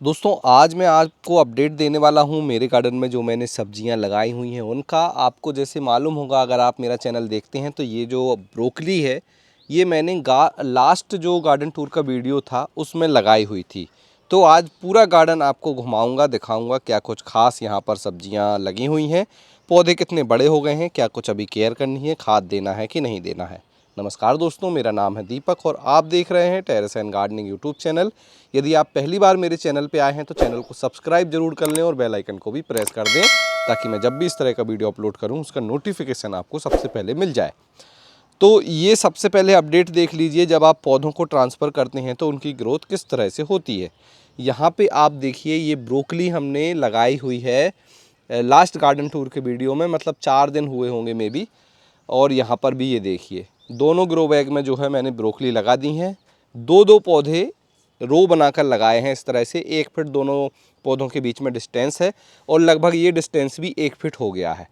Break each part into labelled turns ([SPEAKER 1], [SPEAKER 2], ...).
[SPEAKER 1] दोस्तों आज मैं आपको अपडेट देने वाला हूं मेरे गार्डन में जो मैंने सब्जियां लगाई हुई हैं उनका। आपको जैसे मालूम होगा अगर आप मेरा चैनल देखते हैं तो ये जो ब्रोकली है ये मैंने लास्ट जो गार्डन टूर का वीडियो था उसमें लगाई हुई थी। तो आज पूरा गार्डन आपको घुमाऊंगा, दिखाऊंगा क्या कुछ खास यहाँ पर सब्जियाँ लगी हुई हैं, पौधे कितने बड़े हो गए हैं, क्या कुछ अभी केयर करनी है, खाद देना है कि नहीं देना है। नमस्कार दोस्तों, मेरा नाम है दीपक और आप देख रहे हैं terrace and gardening YouTube channel. यदि आप पहली बार मेरे चैनल पे आए हैं तो चैनल को सब्सक्राइब जरूर कर लें और बेल आइकन को भी प्रेस कर दें ताकि मैं जब भी इस तरह का वीडियो अपलोड करूं उसका नोटिफिकेशन आपको सबसे पहले मिल जाए। तो ये सबसे पहले अपडेट देख लीजिए, जब आप पौधों को ट्रांसफ़र करते हैं तो उनकी ग्रोथ किस तरह से होती है। यहाँ पे आप देखिए ये ब्रोकली हमने लगाई हुई है लास्ट गार्डन टूर के वीडियो में, मतलब 4 दिन हुए होंगे मे बी। और यहाँ पर भी ये देखिए दोनों ग्रो बैग में जो है मैंने ब्रोकली लगा दी हैं। दो दो पौधे रो बनाकर लगाए हैं इस तरह से, 1 फीट दोनों पौधों के बीच में डिस्टेंस है और लगभग ये डिस्टेंस भी 1 फीट हो गया है।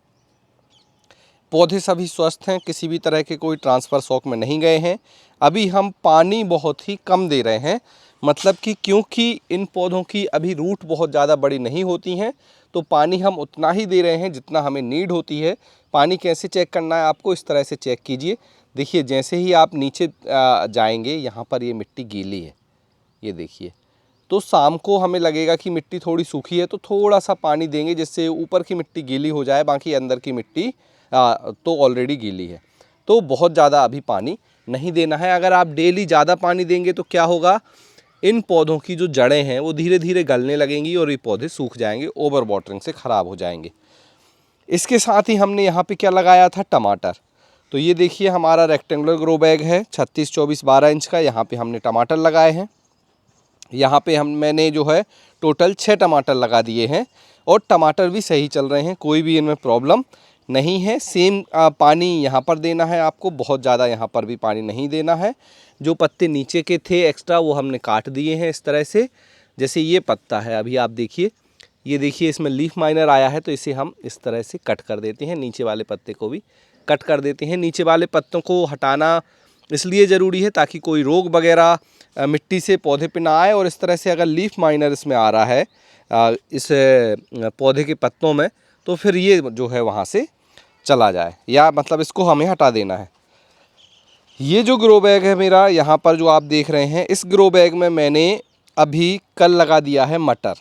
[SPEAKER 1] पौधे सभी स्वस्थ हैं, किसी भी तरह के कोई ट्रांसफ़र शॉक में नहीं गए हैं। अभी हम पानी बहुत ही कम दे रहे हैं, मतलब कि क्योंकि इन पौधों की अभी रूट बहुत ज़्यादा बड़ी नहीं होती हैं तो पानी हम उतना ही दे रहे हैं जितना हमें नीड होती है। पानी कैसे चेक करना है आपको, इस तरह से चेक कीजिए। देखिए जैसे ही आप नीचे जाएंगे यहाँ पर ये मिट्टी गीली है, ये देखिए। तो शाम को हमें लगेगा कि मिट्टी थोड़ी सूखी है तो थोड़ा सा पानी देंगे जिससे ऊपर की मिट्टी गीली हो जाए, बाकी अंदर की मिट्टी तो ऑलरेडी गीली है। तो बहुत ज़्यादा अभी पानी नहीं देना है। अगर आप डेली ज़्यादा पानी देंगे तो क्या होगा, इन पौधों की जो जड़ें हैं वो धीरे धीरे गलने लगेंगी और ये पौधे सूख जाएंगे, ओवर वाटरिंग से ख़राब हो जाएंगे। इसके साथ ही हमने यहाँ पे क्या लगाया था, टमाटर। तो ये देखिए हमारा रेक्टेंगुलर ग्रो बैग है 36 24 12 इंच का, यहाँ पे हमने टमाटर लगाए हैं। यहाँ पे मैंने जो है टोटल 6 टमाटर लगा दिए हैं और टमाटर भी सही चल रहे हैं, कोई भी इनमें प्रॉब्लम नहीं है। सेम पानी यहाँ पर देना है आपको, बहुत ज़्यादा यहाँ पर भी पानी नहीं देना है। जो पत्ते नीचे के थे एक्स्ट्रा वो हमने काट दिए हैं इस तरह से। जैसे ये पत्ता है, अभी आप देखिए, ये देखिए इसमें लीफ माइनर आया है तो इसे हम इस तरह से कट कर देते हैं। नीचे वाले पत्ते को भी कट कर देते हैं। नीचे वाले पत्तों को हटाना इसलिए ज़रूरी है ताकि कोई रोग वगैरह मिट्टी से पौधे पे ना आए। और इस तरह से अगर लीफ माइनर इसमें आ रहा है इस पौधे के पत्तों में तो फिर ये जो है वहाँ से चला जाए, या मतलब इसको हमें हटा देना है। ये जो ग्रो बैग है मेरा यहाँ पर जो आप देख रहे हैं, इस ग्रो बैग में मैंने अभी कल लगा दिया है मटर।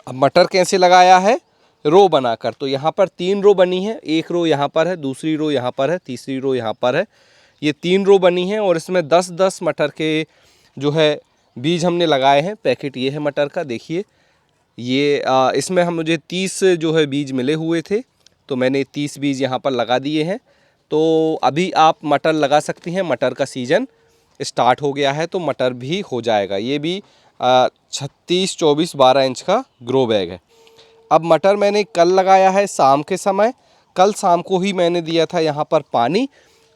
[SPEAKER 1] अब मटर कैसे लगाया है, रो बनाकर। तो यहाँ पर 3 रो बनी है, एक रो यहाँ पर है, दूसरी रो यहाँ पर है, तीसरी रो यहाँ पर है। ये 3 रो बनी है और इसमें 10-10 मटर के जो है बीज हमने लगाए हैं। पैकेट ये है मटर का, देखिए ये इसमें हम मुझे 30 जो है बीज मिले हुए थे तो मैंने 30 बीज यहाँ पर लगा दिए हैं। तो अभी आप मटर लगा सकती हैं, मटर का सीज़न स्टार्ट हो गया है तो मटर भी हो जाएगा। ये भी 36 24 12 इंच का ग्रो बैग है। अब मटर मैंने कल लगाया है शाम के समय, कल शाम को ही मैंने दिया था यहाँ पर पानी।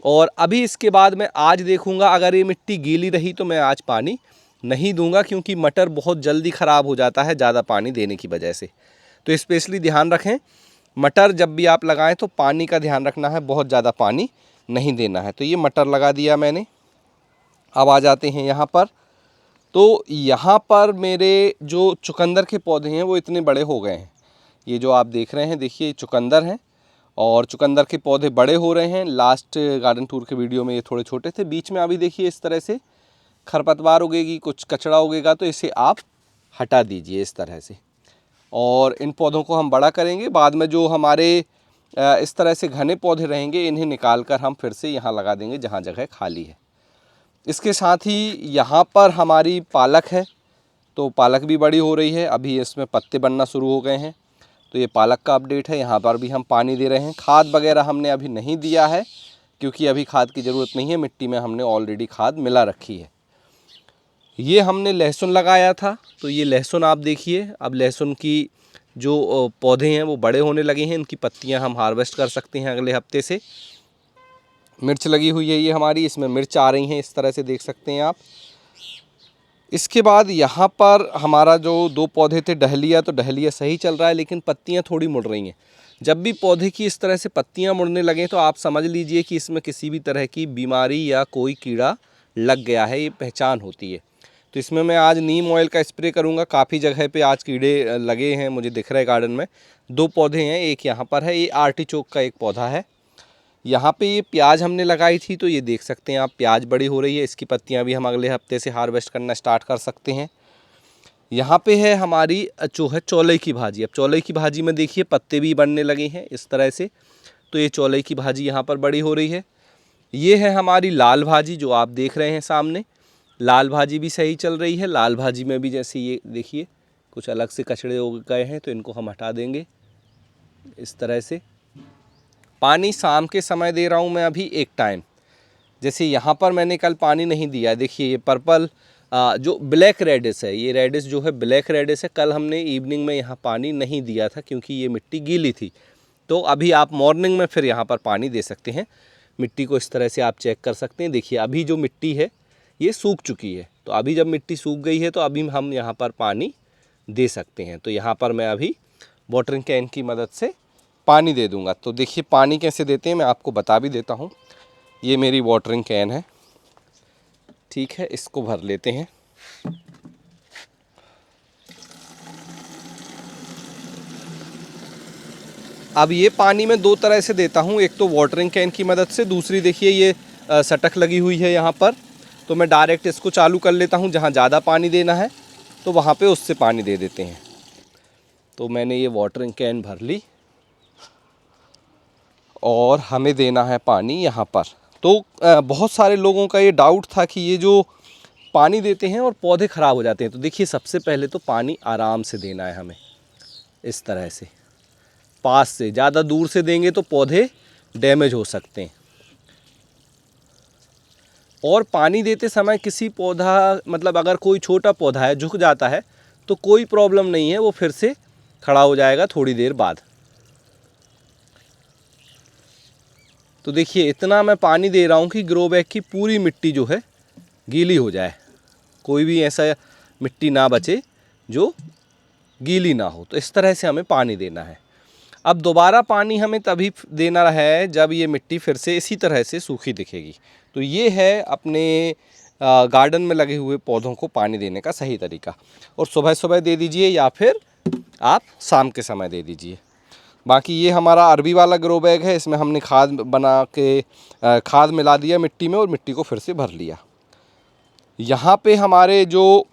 [SPEAKER 1] और अभी इसके बाद मैं आज देखूँगा, अगर ये मिट्टी गीली रही तो मैं आज पानी नहीं दूंगा क्योंकि मटर बहुत जल्दी ख़राब हो जाता है ज़्यादा पानी देने की वजह से। तो स्पेशली ध्यान रखें, मटर जब भी आप लगाएं तो पानी का ध्यान रखना है, बहुत ज़्यादा पानी नहीं देना है। तो ये मटर लगा दिया मैंने। अब आ जाते हैं यहाँ पर। तो यहाँ पर मेरे जो चुकंदर के पौधे हैं वो इतने बड़े हो गए हैं। ये जो आप देख रहे हैं, देखिए चुकंदर हैं और चुकंदर के पौधे बड़े हो रहे हैं। लास्ट गार्डन टूर के वीडियो में ये थोड़े छोटे थे। बीच में अभी देखिए इस तरह से खरपतवार उगेगी, कुछ कचड़ा उगेगा तो इसे आप हटा दीजिए इस तरह से। और इन पौधों को हम बड़ा करेंगे, बाद में जो हमारे इस तरह से घने पौधे रहेंगे इन्हें निकाल कर हम फिर से यहाँ लगा देंगे जहाँ जगह खाली है। इसके साथ ही यहाँ पर हमारी पालक है, तो पालक भी बड़ी हो रही है, अभी इसमें पत्ते बनना शुरू हो गए हैं। तो ये पालक का अपडेट है। यहाँ पर भी हम पानी दे रहे हैं। खाद वगैरह हमने अभी नहीं दिया है क्योंकि अभी खाद की ज़रूरत नहीं है, मिट्टी में हमने ऑलरेडी खाद मिला रखी है। ये हमने लहसुन लगाया था तो ये लहसुन आप देखिए, अब लहसुन की जो पौधे हैं वो बड़े होने लगे हैं, इनकी पत्तियां हम हार्वेस्ट कर सकते हैं अगले हफ्ते से। मिर्च लगी हुई है ये हमारी, इसमें मिर्च आ रही हैं इस तरह से देख सकते हैं आप। इसके बाद यहाँ पर हमारा जो 2 पौधे थे डहलिया, तो डहलिया सही चल रहा है लेकिन पत्तियाँ थोड़ी मुड़ रही हैं। जब भी पौधे की इस तरह से पत्तियाँ मुड़ने लगें तो आप समझ लीजिए कि इसमें किसी भी तरह की बीमारी या कोई कीड़ा लग गया है, ये पहचान होती है। तो इसमें मैं आज नीम ऑयल का स्प्रे करूँगा। काफ़ी जगह पे आज कीड़े लगे हैं, मुझे दिख रहा है गार्डन में। 2 पौधे हैं, एक यहाँ पर है, ये आर्टिचोक का एक पौधा है। यहाँ पे ये प्याज हमने लगाई थी, तो ये देख सकते हैं आप, प्याज बड़ी हो रही है। इसकी पत्तियाँ भी हम अगले हफ्ते से हार्वेस्ट करना स्टार्ट कर सकते हैं। यहाँ पे है हमारी जो है चौलाई की भाजी। अब चौलाई की भाजी में देखिए पत्ते भी बनने लगे हैं इस तरह से। तो ये चौलाई की भाजी यहाँ पर बड़ी हो रही है। ये है हमारी लाल भाजी जो आप देख रहे हैं सामने। लाल भाजी भी सही चल रही है। लाल भाजी में भी जैसे ये देखिए कुछ अलग से कचड़े हो गए हैं, तो इनको हम हटा देंगे इस तरह से। पानी शाम के समय दे रहा हूँ मैं अभी एक टाइम। जैसे यहाँ पर मैंने कल पानी नहीं दिया, देखिए ये पर्पल जो ब्लैक रेडिस है, ये रेडिस जो है ब्लैक रेडिस है। कल हमने इवनिंग में यहाँ पानी नहीं दिया था क्योंकि ये मिट्टी गीली थी। तो अभी आप मॉर्निंग में फिर यहाँ पर पानी दे सकते हैं। मिट्टी को इस तरह से आप चेक कर सकते हैं। देखिए अभी जो मिट्टी है ये सूख चुकी है। तो अभी जब मिट्टी सूख गई है तो अभी हम यहाँ पर पानी दे सकते हैं। तो यहाँ पर मैं अभी वाटरिंग कैन की मदद से पानी दे दूँगा। तो देखिए पानी कैसे देते हैं मैं आपको बता भी देता हूँ। ये मेरी वाटरिंग कैन है, ठीक है, इसको भर लेते हैं। अब ये पानी मैं 2 तरह से देता हूँ, एक तो वाटरिंग कैन की मदद से, दूसरी देखिए ये सटक लगी हुई है यहाँ पर। तो मैं डायरेक्ट इसको चालू कर लेता हूँ, जहाँ ज़्यादा पानी देना है तो वहाँ पे उससे पानी दे देते हैं। तो मैंने ये वाटरिंग कैन भर ली और हमें देना है पानी यहाँ पर। तो बहुत सारे लोगों का ये डाउट था कि ये जो पानी देते हैं और पौधे ख़राब हो जाते हैं। तो देखिए सबसे पहले तो पानी आराम से देना है हमें, इस तरह से। पास से, ज़्यादा दूर से देंगे तो पौधे डैमेज हो सकते हैं। और पानी देते समय किसी पौधा, मतलब अगर कोई छोटा पौधा है झुक जाता है तो कोई प्रॉब्लम नहीं है, वो फिर से खड़ा हो जाएगा थोड़ी देर बाद। तो देखिए इतना मैं पानी दे रहा हूँ कि ग्रो बैग की पूरी मिट्टी जो है गीली हो जाए, कोई भी ऐसा मिट्टी ना बचे जो गीली ना हो। तो इस तरह से हमें पानी देना है। अब दोबारा पानी हमें तभी देना है जब ये मिट्टी फिर से इसी तरह से सूखी दिखेगी। तो ये है अपने गार्डन में लगे हुए पौधों को पानी देने का सही तरीका। और सुबह सुबह दे दीजिए या फिर आप शाम के समय दे दीजिए। बाकी ये हमारा अरबी वाला ग्रो बैग है, इसमें हमने खाद बना के खाद मिला दिया मिट्टी में और मिट्टी को फिर से भर लिया। यहाँ पे हमारे जो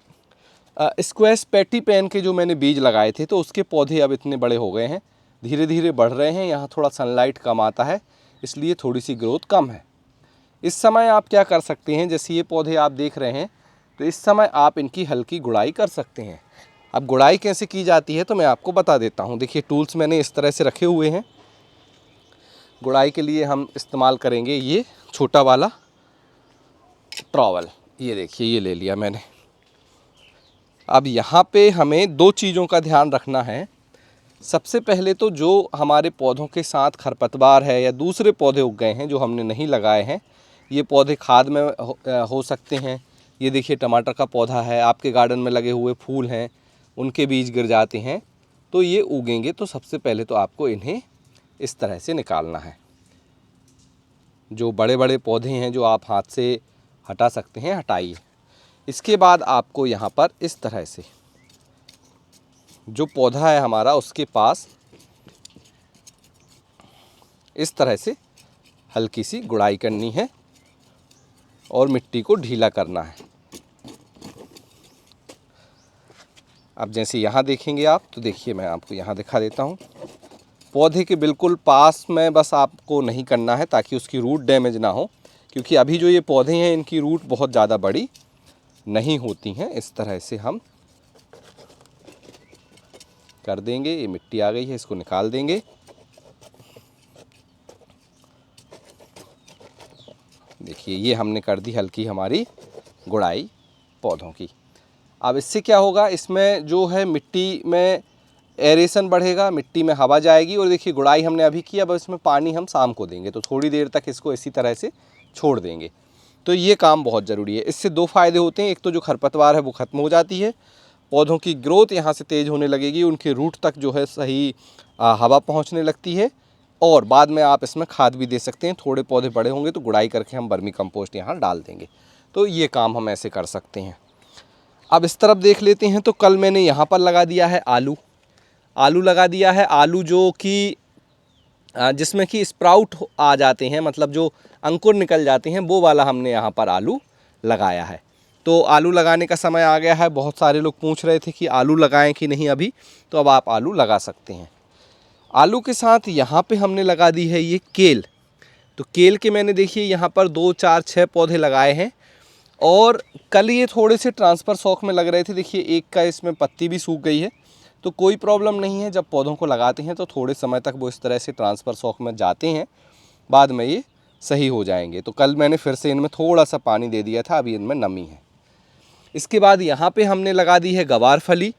[SPEAKER 1] स्क्वैश पैटी पैन के जो मैंने बीज लगाए थे, तो उसके पौधे अब इतने बड़े हो गए हैं, धीरे धीरे बढ़ रहे हैं। यहाँ थोड़ा सनलाइट कम आता है इसलिए थोड़ी सी ग्रोथ कम है। इस समय आप क्या कर सकते हैं, जैसे ये पौधे आप देख रहे हैं, तो इस समय आप इनकी हल्की गुड़ाई कर सकते हैं। अब गुड़ाई कैसे की जाती है तो मैं आपको बता देता हूँ। देखिए टूल्स मैंने इस तरह से रखे हुए हैं। गुड़ाई के लिए हम इस्तेमाल करेंगे ये छोटा वाला ट्रॉवल। ये देखिए ये ले लिया मैंने। अब यहाँ पे हमें 2 चीज़ों का ध्यान रखना है। सबसे पहले तो जो हमारे पौधों के साथ खरपतवार है या दूसरे पौधे उग गए हैं जो हमने नहीं लगाए हैं, ये पौधे खाद में हो सकते हैं। ये देखिए टमाटर का पौधा है, आपके गार्डन में लगे हुए फूल हैं, उनके बीज गिर जाते हैं तो ये उगेंगे। तो सबसे पहले तो आपको इन्हें इस तरह से निकालना है। जो बड़े बड़े पौधे हैं जो आप हाथ से हटा सकते हैं, हटाइए। इसके बाद आपको यहाँ पर इस तरह से जो पौधा है हमारा उसके पास इस तरह से हल्की सी गुड़ाई करनी है और मिट्टी को ढीला करना है। अब जैसे यहाँ देखेंगे आप, तो देखिए मैं आपको यहाँ दिखा देता हूँ। पौधे के बिल्कुल पास में बस आपको नहीं करना है ताकि उसकी रूट डैमेज ना हो, क्योंकि अभी जो ये पौधे हैं इनकी रूट बहुत ज़्यादा बड़ी नहीं होती हैं। इस तरह से हम कर देंगे। ये मिट्टी आ गई है, इसको निकाल देंगे। देखिए ये हमने कर दी हल्की हमारी गुड़ाई पौधों की। अब इससे क्या होगा, इसमें जो है मिट्टी में एरेशन बढ़ेगा, मिट्टी में हवा जाएगी। और देखिए गुड़ाई हमने अभी की, अब इसमें पानी हम शाम को देंगे। तो थोड़ी देर तक इसको इसी तरह से छोड़ देंगे। तो ये काम बहुत ज़रूरी है। इससे 2 फ़ायदे होते हैं। एक तो जो खरपतवार है वो ख़त्म हो जाती है, पौधों की ग्रोथ यहाँ से तेज़ होने लगेगी, उनके रूट तक जो है सही हवा पहुँचने लगती है। और बाद में आप इसमें खाद भी दे सकते हैं। थोड़े पौधे बड़े होंगे तो गुड़ाई करके हम वर्मी कंपोस्ट यहाँ डाल देंगे। तो ये काम हम ऐसे कर सकते हैं। अब इस तरफ देख लेते हैं तो कल मैंने यहाँ पर लगा दिया है आलू। आलू लगा दिया है, आलू जो कि जिसमें कि स्प्राउट आ जाते हैं, मतलब जो अंकुर निकल जाते हैं, वो वाला हमने यहाँ पर आलू लगाया है। तो आलू लगाने का समय आ गया है। बहुत सारे लोग पूछ रहे थे कि आलू लगाएं कि नहीं अभी, तो अब आप आलू लगा सकते हैं। आलू के साथ यहाँ पे हमने लगा दी है ये केल। तो केल के मैंने देखिए यहाँ पर 2 4 6 पौधे लगाए हैं। और कल ये थोड़े से ट्रांसफ़र शौक में लग रहे थे। देखिए एक का इसमें पत्ती भी सूख गई है, तो कोई प्रॉब्लम नहीं है। जब पौधों को लगाते हैं तो थोड़े समय तक वो इस तरह से ट्रांसफ़र शौक में जाते हैं, बाद में ये सही हो जाएंगे। तो कल मैंने फिर से इनमें थोड़ा सा पानी दे दिया था, अभी इनमें नमी है। इसके बाद यहाँ पे हमने लगा दी है गवार फली।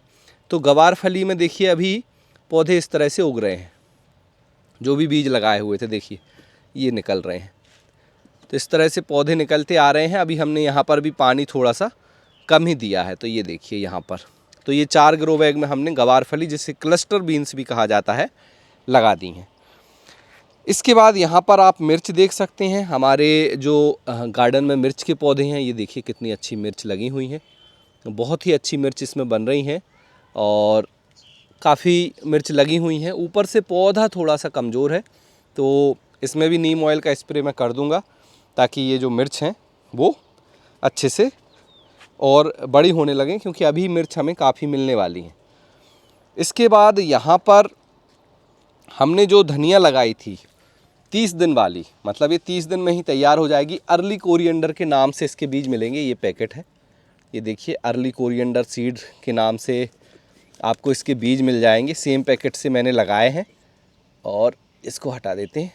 [SPEAKER 1] तो गवार फली में देखिए अभी पौधे इस तरह से उग रहे हैं। जो भी बीज लगाए हुए थे देखिए ये निकल रहे हैं। तो इस तरह से पौधे निकलते आ रहे हैं। अभी हमने यहाँ पर भी पानी थोड़ा सा कम ही दिया है। तो ये देखिए यहाँ पर, तो ये 4 ग्रो बैग में हमने गवार फली, जिसे क्लस्टर बीन्स भी कहा जाता है, लगा दी हैं। इसके बाद यहाँ पर आप मिर्च देख सकते हैं। हमारे जो गार्डन में मिर्च के पौधे हैं, ये देखिए कितनी अच्छी मिर्च लगी हुई हैं। बहुत ही अच्छी मिर्च इसमें बन रही हैं और काफ़ी मिर्च लगी हुई हैं। ऊपर से पौधा थोड़ा सा कमज़ोर है, तो इसमें भी नीम ऑयल का स्प्रे मैं कर दूंगा, ताकि ये जो मिर्च हैं वो अच्छे से और बड़ी होने लगें, क्योंकि अभी मिर्च हमें काफ़ी मिलने वाली हैं। इसके बाद यहाँ पर हमने जो धनिया लगाई थी 30 दिन वाली, मतलब ये 30 दिन में ही तैयार हो जाएगी। अर्ली कोरिएंडर के नाम से इसके बीज मिलेंगे। ये पैकेट है, ये देखिए अर्ली कोरिएंडर सीड के नाम से आपको इसके बीज मिल जाएंगे। सेम पैकेट से मैंने लगाए हैं और इसको हटा देते हैं।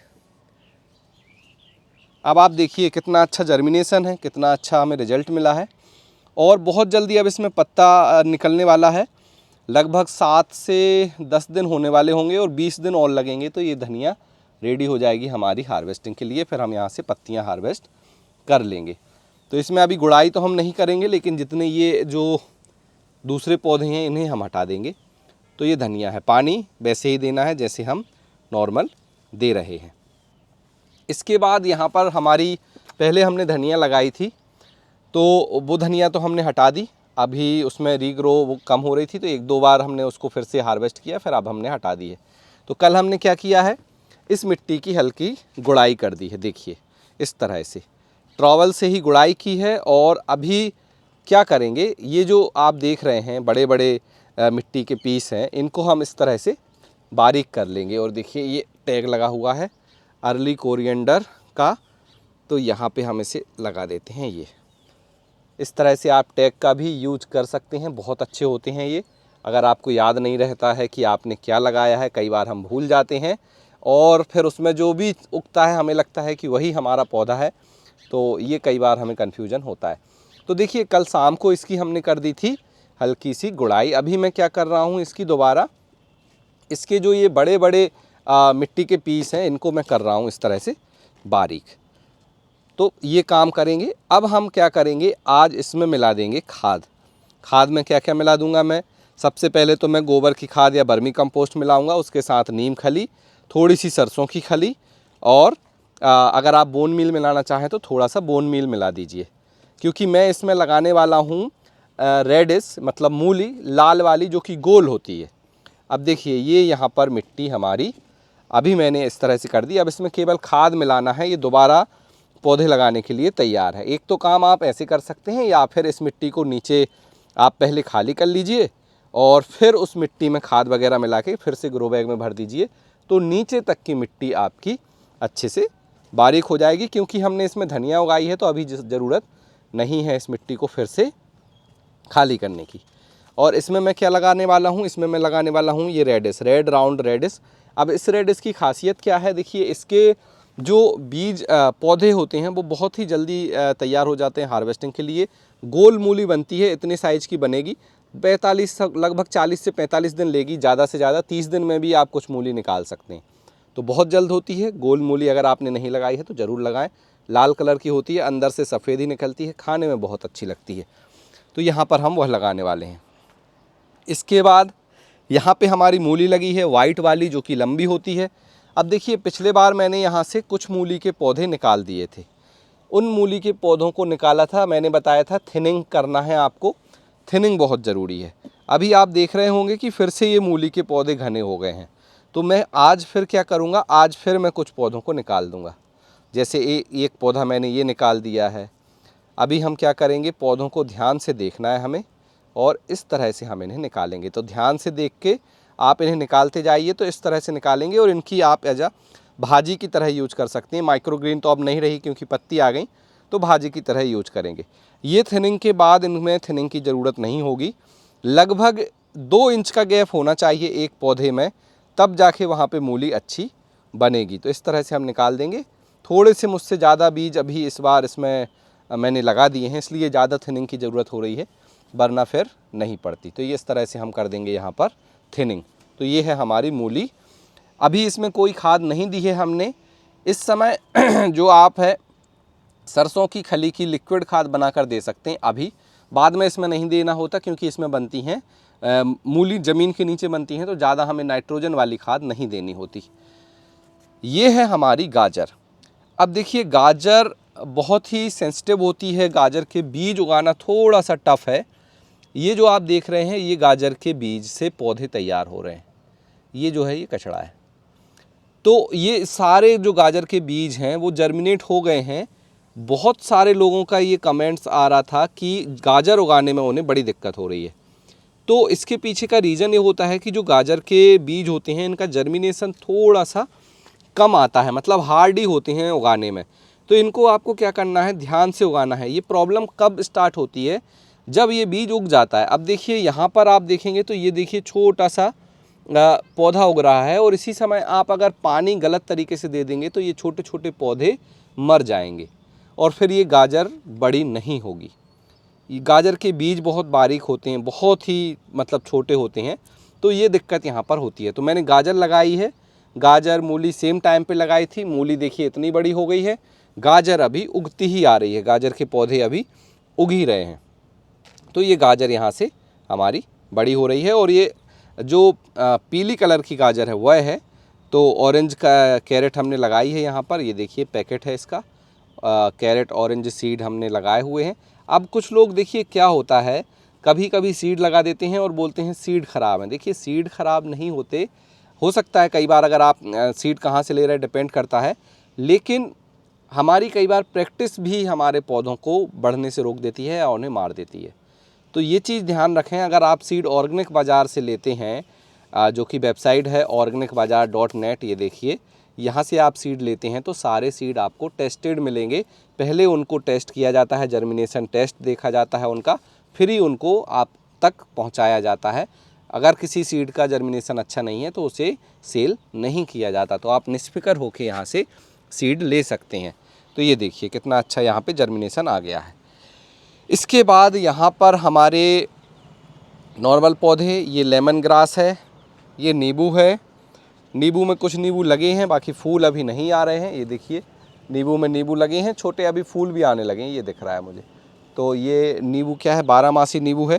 [SPEAKER 1] अब आप देखिए कितना अच्छा जर्मिनेशन है, कितना अच्छा हमें रिजल्ट मिला है। और बहुत जल्दी अब इसमें पत्ता निकलने वाला है। लगभग 7 से 10 दिन होने वाले होंगे और 20 दिन और लगेंगे, तो ये धनिया रेडी हो जाएगी हमारी हार्वेस्टिंग के लिए। फिर हम यहाँ से पत्तियाँ हार्वेस्ट कर लेंगे। तो इसमें अभी गुड़ाई तो हम नहीं करेंगे, लेकिन जितने ये जो दूसरे पौधे हैं इन्हें हम हटा देंगे। तो ये धनिया है, पानी वैसे ही देना है जैसे हम नॉर्मल दे रहे हैं। इसके बाद यहाँ पर हमारी पहले हमने धनिया लगाई थी, तो वो धनिया तो हमने हटा दी। अभी उसमें रीग्रो वो कम हो रही थी, तो 1-2 बार हमने उसको फिर से हार्वेस्ट किया, फिर अब हमने हटा दी है। तो कल हमने क्या किया है, इस मिट्टी की हल्की गुड़ाई कर दी है। देखिए इस तरह से ट्रॉवल से ही गुड़ाई की है। और अभी क्या करेंगे, ये जो आप देख रहे हैं बड़े बड़े मिट्टी के पीस हैं, इनको हम इस तरह से बारीक कर लेंगे। और देखिए ये टैग लगा हुआ है अर्ली कोरिएंडर का, तो यहाँ पे हम इसे लगा देते हैं। ये इस तरह से आप टैग का भी यूज कर सकते हैं, बहुत अच्छे होते हैं ये। अगर आपको याद नहीं रहता है कि आपने क्या लगाया है, कई बार हम भूल जाते हैं और फिर उसमें जो भी उगता है हमें लगता है कि वही हमारा पौधा है, तो ये कई बार हमें कन्फ्यूजन होता है। तो देखिए कल शाम को इसकी हमने कर दी थी हल्की सी गुड़ाई। अभी मैं क्या कर रहा हूँ, इसकी दोबारा इसके जो ये बड़े बड़े मिट्टी के पीस हैं, इनको मैं कर रहा हूँ इस तरह से बारीक। तो ये काम करेंगे। अब हम क्या करेंगे, आज इसमें मिला देंगे खाद। खाद में क्या क्या मिला दूंगा मैं, सबसे पहले तो मैं गोबर की खाद या बर्मी कंपोस्ट मिलाऊंगा, उसके साथ नीम खली, थोड़ी सी सरसों की खली, और अगर आप बोन मील मिलाना चाहें तो थोड़ा सा बोन मील मिला दीजिए। क्योंकि मैं इसमें लगाने वाला हूँ रेडिस, मतलब मूली लाल वाली, जो कि गोल होती है। अब देखिए ये यहाँ पर मिट्टी हमारी अभी मैंने इस तरह से कर दी। अब इसमें केवल खाद मिलाना है, ये दोबारा पौधे लगाने के लिए तैयार है। एक तो काम आप ऐसे कर सकते हैं, या फिर इस मिट्टी को नीचे आप पहले खाली कर लीजिए और फिर उस मिट्टी में खाद वगैरह मिला के फिर से ग्रो बैग में भर दीजिए, तो नीचे तक की मिट्टी आपकी अच्छे से बारीक हो जाएगी। क्योंकि हमने इसमें धनिया उगाई है, तो अभी ज़रूरत नहीं है इस मिट्टी को फिर से खाली करने की। और इसमें मैं क्या लगाने वाला हूँ, इसमें मैं लगाने वाला हूँ ये रेडिस, रेड राउंड रेडिस। अब इस रेडिस की खासियत क्या है, देखिए इसके जो बीज पौधे होते हैं वो बहुत ही जल्दी तैयार हो जाते हैं हार्वेस्टिंग के लिए। गोल मूली बनती है, इतने साइज़ की बनेगी, 45 लगभग 40 से 45 दिन लेगी, ज़्यादा से ज़्यादा 30 दिन में भी आप कुछ मूली निकाल सकते हैं। तो बहुत जल्द होती है। गोल मूली अगर आपने नहीं लगाई है तो ज़रूर लगाएं। लाल कलर की होती है, अंदर से सफ़ेद ही निकलती है, खाने में बहुत अच्छी लगती है। तो यहाँ पर हम वह लगाने वाले हैं। इसके बाद यहाँ पे हमारी मूली लगी है वाइट वाली, जो कि लंबी होती है। अब देखिए पिछले बार मैंने यहाँ से कुछ मूली के पौधे निकाल दिए थे। उन मूली के पौधों को निकाला था, मैंने बताया था थिनिंग करना है आपको, थिनिंग बहुत ज़रूरी है। अभी आप देख रहे होंगे कि फिर से ये मूली के पौधे घने हो गए हैं, तो मैं आज फिर क्या करूँगा, आज फिर मैं कुछ पौधों को निकाल दूँगा। जैसे एक पौधा मैंने ये निकाल दिया है। अभी हम क्या करेंगे, पौधों को ध्यान से देखना है हमें और इस तरह से हम इन्हें निकालेंगे। तो ध्यान से देख के आप इन्हें निकालते जाइए, तो इस तरह से निकालेंगे और इनकी आप एज अ भाजी की तरह यूज कर सकते हैं। माइक्रोग्रीन तो अब नहीं रही क्योंकि पत्ती आ गई, तो भाजी की तरह यूज करेंगे। ये थिनिंग के बाद इनमें थिनिंग की ज़रूरत नहीं होगी। लगभग 2 इंच का गैप होना चाहिए एक पौधे में, तब जाके वहाँ पे मूली अच्छी बनेगी। तो इस तरह से हम निकाल देंगे। थोड़े से मुझसे ज़्यादा बीज अभी इस बार इसमें मैंने लगा दिए हैं, इसलिए ज़्यादा थिनिंग की ज़रूरत हो रही है, वरना फिर नहीं पड़ती। तो ये इस तरह से हम कर देंगे यहाँ पर थिनिंग। तो ये है हमारी मूली। अभी इसमें कोई खाद नहीं दी है हमने इस समय। जो आप है सरसों की खली की लिक्विड खाद बनाकर दे सकते हैं अभी, बाद में इसमें नहीं देना होता क्योंकि इसमें बनती हैं मूली ज़मीन के नीचे बनती हैं, तो ज़्यादा हमें नाइट्रोजन वाली खाद नहीं देनी होती। ये है हमारी गाजर। अब देखिए गाजर बहुत ही सेंसिटिव होती है, गाजर के बीज उगाना थोड़ा सा टफ है। ये जो आप देख रहे हैं ये गाजर के बीज से पौधे तैयार हो रहे हैं। ये जो है ये कचड़ा है। तो ये सारे जो गाजर के बीज हैं वो जर्मिनेट हो गए हैं। बहुत सारे लोगों का ये कमेंट्स आ रहा था कि गाजर उगाने में उन्हें बड़ी दिक्कत हो रही है। तो इसके पीछे का रीज़न ये होता है कि जो गाजर के बीज होते हैं इनका जर्मिनेशन थोड़ा सा कम आता है, मतलब हार्ड ही होते हैं उगाने में। तो इनको आपको क्या करना है, ध्यान से उगाना है। ये प्रॉब्लम कब स्टार्ट होती है, जब ये बीज उग जाता है। अब देखिए यहाँ पर आप देखेंगे तो ये देखिए छोटा सा पौधा उग रहा है, और इसी समय आप अगर पानी गलत तरीके से दे देंगे तो ये छोटे छोटे पौधे मर जाएंगे और फिर ये गाजर बड़ी नहीं होगी। ये गाजर के बीज बहुत बारीक होते हैं, बहुत ही मतलब छोटे होते हैं, तो ये दिक्कत यहाँ पर होती है। तो मैंने गाजर लगाई है, गाजर मूली सेम टाइम पे लगाई थी। मूली देखिए इतनी बड़ी हो गई है, गाजर अभी उगती ही आ रही है, गाजर के पौधे अभी उग ही रहे हैं। तो ये गाजर यहाँ से हमारी बड़ी हो रही है। और ये जो पीली कलर की गाजर है वह है, तो ऑरेंज का कैरेट हमने लगाई है यहाँ पर। ये देखिए पैकेट है इसका, कैरेट ऑरेंज सीड हमने लगाए हुए हैं। अब कुछ लोग देखिए क्या होता है, कभी कभी सीड लगा देते हैं और बोलते हैं सीड ख़राब है। देखिए सीड ख़राब नहीं होते, हो सकता है कई बार अगर आप सीड कहाँ से ले रहे हैं डिपेंड करता है, लेकिन हमारी कई बार प्रैक्टिस भी हमारे पौधों को बढ़ने से रोक देती है और उन्हें मार देती है। तो ये चीज़ ध्यान रखें। अगर आप सीड ऑर्गेनिक बाज़ार से लेते हैं, जो कि वेबसाइट है organicbazaar.net, ये देखिए यहाँ से आप सीड लेते हैं तो सारे सीड आपको टेस्टेड मिलेंगे। पहले उनको टेस्ट किया जाता है, जर्मिनेशन टेस्ट देखा जाता है उनका, फिर ही उनको आप तक पहुँचाया जाता है। अगर किसी सीड का जर्मिनेशन अच्छा नहीं है तो उसे सेल नहीं किया जाता। तो आप निष्फ़िक्र होकर यहाँ से सीड ले सकते हैं। तो ये देखिए कितना अच्छा यहाँ पे जर्मिनेशन आ गया है। इसके बाद यहाँ पर हमारे नॉर्मल पौधे, ये लेमन ग्रास है, ये नींबू है। नींबू में कुछ नींबू लगे हैं, बाकी फूल अभी नहीं आ रहे हैं। ये देखिए नींबू में नींबू लगे हैं छोटे, अभी फूल भी आने लगे हैं, ये दिख रहा है मुझे। तो ये नींबू क्या है, 12 मासी नींबू है,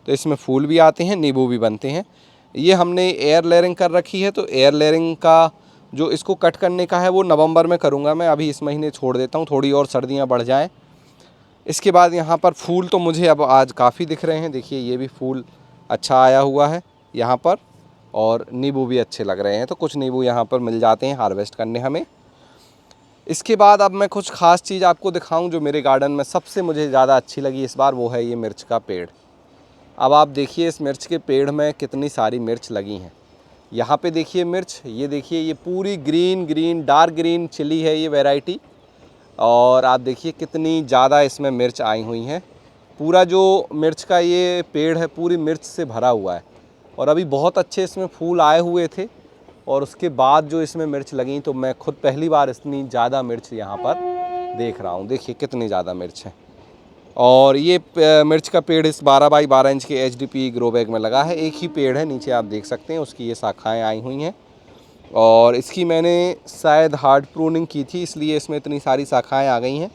[SPEAKER 1] तो इसमें फूल भी आते हैं, नींबू भी बनते हैं। ये हमने एयर लेयरिंग कर रखी है, तो एयर लेयरिंग का जो इसको कट करने का है वो नवंबर में करूँगा मैं, अभी इस महीने छोड़ देता हूँ, थोड़ी और सर्दियाँ बढ़ जाएँ। इसके बाद यहाँ पर फूल तो मुझे अब आज काफ़ी दिख रहे हैं। देखिए ये भी फूल अच्छा आया हुआ है यहाँ पर, और नींबू भी अच्छे लग रहे हैं। तो कुछ नींबू यहाँ पर मिल जाते हैं हार्वेस्ट करने हमें। इसके बाद अब मैं कुछ ख़ास चीज़ आपको दिखाऊं जो मेरे गार्डन में सबसे मुझे ज़्यादा अच्छी लगी इस बार, वो है ये मिर्च का पेड़। अब आप देखिए इस मिर्च के पेड़ में कितनी सारी मिर्च लगी हैं। यहाँ पे देखिए मिर्च, ये देखिए ये पूरी ग्रीन डार्क ग्रीन चिली है ये वैरायटी, और आप देखिए कितनी ज़्यादा इसमें मिर्च आई हुई हैं। पूरा जो मिर्च का ये पेड़ है पूरी मिर्च से भरा हुआ है, और अभी बहुत अच्छे इसमें फूल आए हुए थे, और उसके बाद जो इसमें मिर्च लगी तो मैं खुद पहली बार इतनी ज़्यादा मिर्च यहाँ पर देख रहा हूँ। देखिए कितनी ज़्यादा मिर्च है। और ये मिर्च का पेड़ इस 12 बाई 12 इंच के HDP ग्रो बैग में लगा है। एक ही पेड़ है, नीचे आप देख सकते हैं, उसकी ये शाखाएँ आई हुई हैं, और इसकी मैंने शायद हार्ड प्रूनिंग की थी, इसलिए इसमें इतनी सारी शाखाएँ आ गई हैं।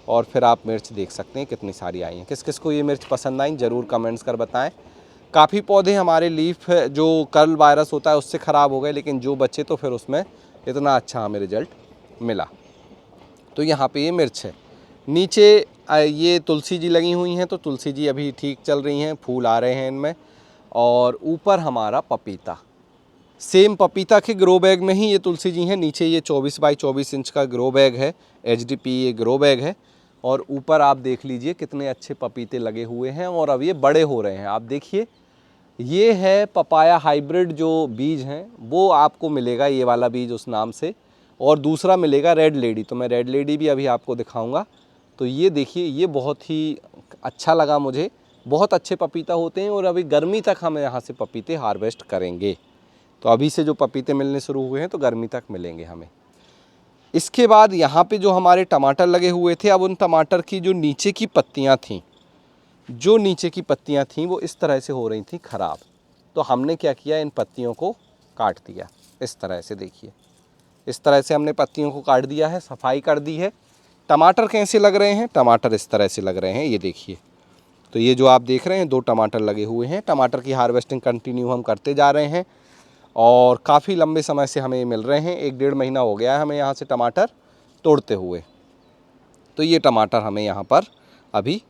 [SPEAKER 1] और फिर आप मिर्च देख सकते हैं कितनी सारी आई हैं। किस किस को ये मिर्च पसंद आई ज़रूर कमेंट्स कर बताएं। काफ़ी पौधे हमारे लीफ जो कर्ल वायरस होता है उससे ख़राब हो गए, लेकिन जो बचे तो फिर उसमें इतना अच्छा हमें रिजल्ट मिला। तो यहाँ पे ये मिर्च है। नीचे ये तुलसी जी लगी हुई हैं, तो तुलसी जी अभी ठीक चल रही हैं, फूल आ रहे हैं इनमें। और ऊपर हमारा पपीता, सेम पपीता के ग्रो बैग में ही ये तुलसी जी हैं। नीचे ये 24 बाई 24 इंच का ग्रो बैग है, HDP ये ग्रो बैग है। और ऊपर आप देख लीजिए कितने अच्छे पपीते लगे हुए हैं और अब ये बड़े हो रहे हैं। आप देखिए, ये है पपाया हाइब्रिड जो बीज हैं, वो आपको मिलेगा ये वाला बीज उस नाम से, और दूसरा मिलेगा रेड लेडी। तो मैं रेड लेडी भी अभी आपको दिखाऊंगा। तो ये देखिए, ये बहुत ही अच्छा लगा मुझे, बहुत अच्छे पपीता होते हैं। और अभी गर्मी तक हम यहाँ से पपीते हार्वेस्ट करेंगे। तो अभी से जो पपीते मिलने शुरू हुए हैं तो गर्मी तक मिलेंगे हमें। इसके बाद यहाँ पे जो हमारे टमाटर लगे हुए थे, अब उन टमाटर की जो नीचे की पत्तियाँ थीं, वो इस तरह से हो रही थी ख़राब। तो हमने क्या किया, इन पत्तियों को काट दिया इस तरह से। देखिए, इस तरह से हमने पत्तियों को काट दिया है, सफाई कर दी है। टमाटर कैसे लग रहे हैं, टमाटर इस तरह से लग रहे हैं, ये देखिए। तो ये जो आप देख रहे हैं 2 टमाटर लगे हुए हैं। टमाटर की हार्वेस्टिंग कंटिन्यू हम करते जा रहे हैं और काफ़ी लंबे समय से हमें मिल रहे हैं। 1-1.5 महीना हो गया है हमें यहाँ से टमाटर तोड़ते हुए। तो ये टमाटर हमें यहाँ पर अभी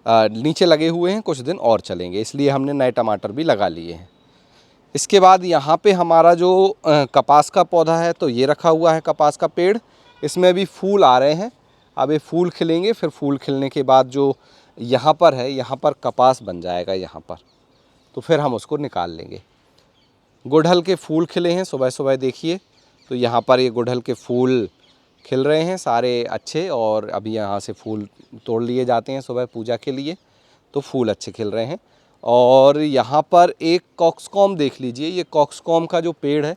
[SPEAKER 1] नीचे लगे हुए हैं, कुछ दिन और चलेंगे, इसलिए हमने नए टमाटर भी लगा लिए हैं। इसके बाद यहाँ पे हमारा जो कपास का पौधा है, तो ये रखा हुआ है कपास का पेड़। इसमें भी फूल आ रहे हैं, अब ये फूल खिलेंगे। फिर फूल खिलने के बाद जो यहाँ पर है, यहाँ पर कपास बन जाएगा यहाँ पर, तो फिर हम उसको निकाल लेंगे। गुड़हल के फूल खिले हैं सुबह सुबह, देखिए। तो यहाँ पर ये गुड़हल के फूल खिल रहे हैं सारे अच्छे, और अभी यहाँ से फूल तोड़ लिए जाते हैं सुबह पूजा के लिए। तो फूल अच्छे खिल रहे हैं। और यहाँ पर एक कॉक्सकॉम देख लीजिए, ये कॉक्सकॉम का जो पेड़ है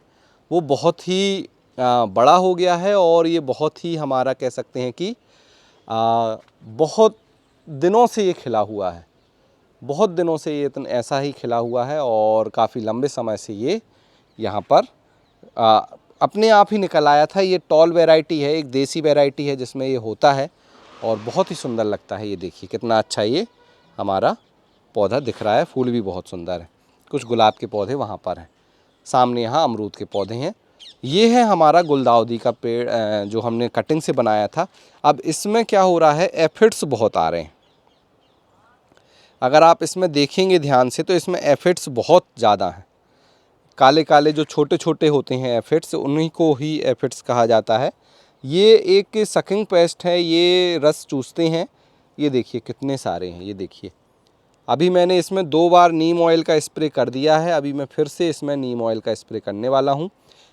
[SPEAKER 1] वो बहुत ही बड़ा हो गया है। और ये बहुत ही, हमारा कह सकते हैं कि बहुत दिनों से ये खिला हुआ है, बहुत दिनों से ये ऐसा ही खिला हुआ है। और काफ़ी लंबे समय से ये यहाँ पर अपने आप ही निकल आया था। ये टॉल वैरायटी है, एक देसी वैरायटी है जिसमें ये होता है, और बहुत ही सुंदर लगता है। ये देखिए कितना अच्छा ये हमारा पौधा दिख रहा है, फूल भी बहुत सुंदर है। कुछ गुलाब के पौधे वहाँ पर हैं, सामने यहाँ अमरूद के पौधे हैं। ये है हमारा गुलदाउदी का पेड़ जो हमने कटिंग से बनाया था। अब इसमें क्या हो रहा है, एफिड्स बहुत आ रहे हैं। अगर आप इसमें देखेंगे ध्यान से तो इसमें एफिड्स बहुत ज़्यादा हैं। काले काले जो छोटे छोटे होते हैं एफिड्स, उन्हीं को ही एफिड्स कहा जाता है। ये एक सकिंग पेस्ट है, ये रस चूसते हैं। ये देखिए कितने सारे हैं, ये देखिए। अभी मैंने इसमें 2 बार नीम ऑयल का स्प्रे कर दिया है, अभी मैं फिर से इसमें नीम ऑयल का स्प्रे करने वाला हूँ।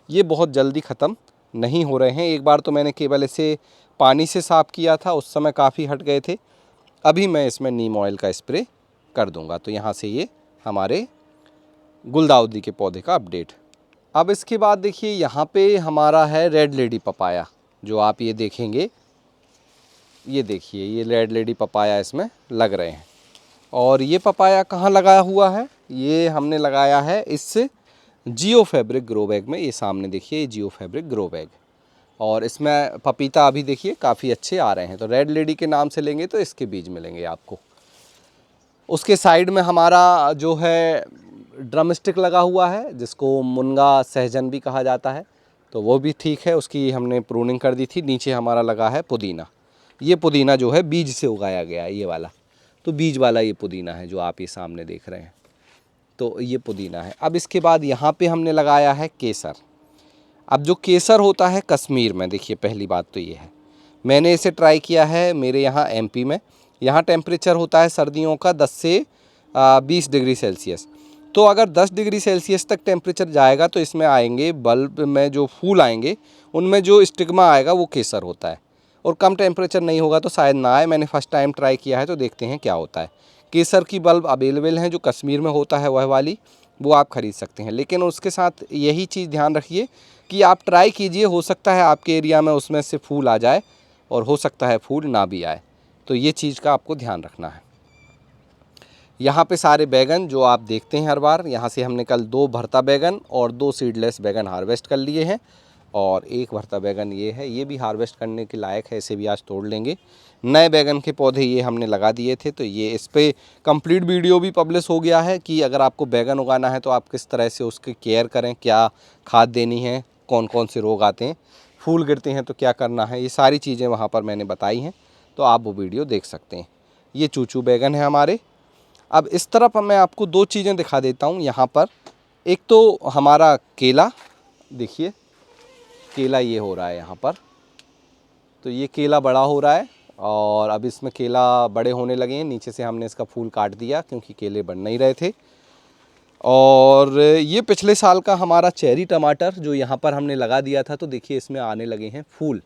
[SPEAKER 1] ये बहुत जल्दी ख़त्म नहीं हो रहे हैं। एक बार तो मैंने केवल इसे पानी से साफ़ किया था, उस समय काफ़ी हट गए थे। अभी मैं इसमें नीम ऑयल का स्प्रे कर दूंगा। तो यहाँ से ये हमारे गुलदाउदी के पौधे का अपडेट। अब इसके बाद देखिए, यहाँ पे हमारा है रेड लेडी पपाया, जो आप ये देखेंगे, ये देखिए, ये रेड लेडी पपाया इसमें लग रहे हैं। और ये पपाया कहाँ लगाया हुआ है, ये हमने लगाया है इस जियो फैब्रिक ग्रो बैग में। ये सामने देखिए, ये जियो फैब्रिक ग्रो बैग, और इसमें पपीता अभी देखिए काफ़ी अच्छे आ रहे हैं। तो रेड लेडी के नाम से लेंगे तो इसके बीज मिलेंगे आपको। उसके साइड में हमारा जो है ड्रम स्टिक लगा हुआ है, जिसको मुनगा सहजन भी कहा जाता है, तो वो भी ठीक है, उसकी हमने प्रूनिंग कर दी थी। नीचे हमारा लगा है पुदीना। ये पुदीना जो है बीज से उगाया गया है, ये वाला, तो बीज वाला ये पुदीना है जो आप ये सामने देख रहे हैं। तो ये पुदीना है। अब इसके बाद यहाँ पे हमने लगाया है केसर। अब जो केसर होता है कश्मीर में, देखिए पहली बात तो ये है, मैंने इसे ट्राई किया है मेरे यहाँ MP में। यहाँ टेम्परेचर होता है सर्दियों का 10 से 20 डिग्री सेल्सियस। तो अगर 10 डिग्री सेल्सियस तक टेम्परेचर जाएगा तो इसमें आएंगे, बल्ब में जो फूल आएंगे उनमें जो स्टिग्मा आएगा वो केसर होता है। और कम टेम्परेचर नहीं होगा तो शायद ना आए। मैंने फर्स्ट टाइम ट्राई किया है, तो देखते हैं क्या होता है। केसर की बल्ब अवेलेबल हैं, जो कश्मीर में होता है वह वाली, वो आप ख़रीद सकते हैं। लेकिन उसके साथ यही चीज़ ध्यान रखिए कि आप ट्राई कीजिए, हो सकता है आपके एरिया में उसमें से फूल आ जाए, और हो सकता है फूल ना भी आए। तो ये चीज़ का आपको ध्यान रखना है। यहाँ पे सारे बैगन जो आप देखते हैं हर बार, यहाँ से हमने कल 2 भरता बैगन और 2 सीडलेस बैगन हार्वेस्ट कर लिए हैं। और एक भरता बैगन ये है, ये भी हार्वेस्ट करने के लायक है, इसे भी आज तोड़ लेंगे। नए बैगन के पौधे ये हमने लगा दिए थे, तो ये इस पर कंप्लीट वीडियो भी पब्लिश हो गया है कि अगर आपको बैगन उगाना है तो आप किस तरह से उसकी केयर करें, क्या खाद देनी है, कौन कौन से रोग आते हैं, फूल गिरते हैं तो क्या करना है, ये सारी चीज़ें वहाँ पर मैंने बताई हैं। तो आप वो वीडियो देख सकते हैं। ये चूचू बैगन है हमारे। अब इस तरफ मैं आपको दो चीज़ें दिखा देता हूँ यहाँ पर। एक तो हमारा केला, देखिए केला ये हो रहा है यहाँ पर, तो ये केला बड़ा हो रहा है और अब इसमें केला बड़े होने लगे हैं। नीचे से हमने इसका फूल काट दिया क्योंकि केले बढ़ नहीं रहे थे। और ये पिछले साल का हमारा चेरी टमाटर जो यहाँ पर हमने लगा दिया था, तो देखिए इसमें आने लगे हैं फूल,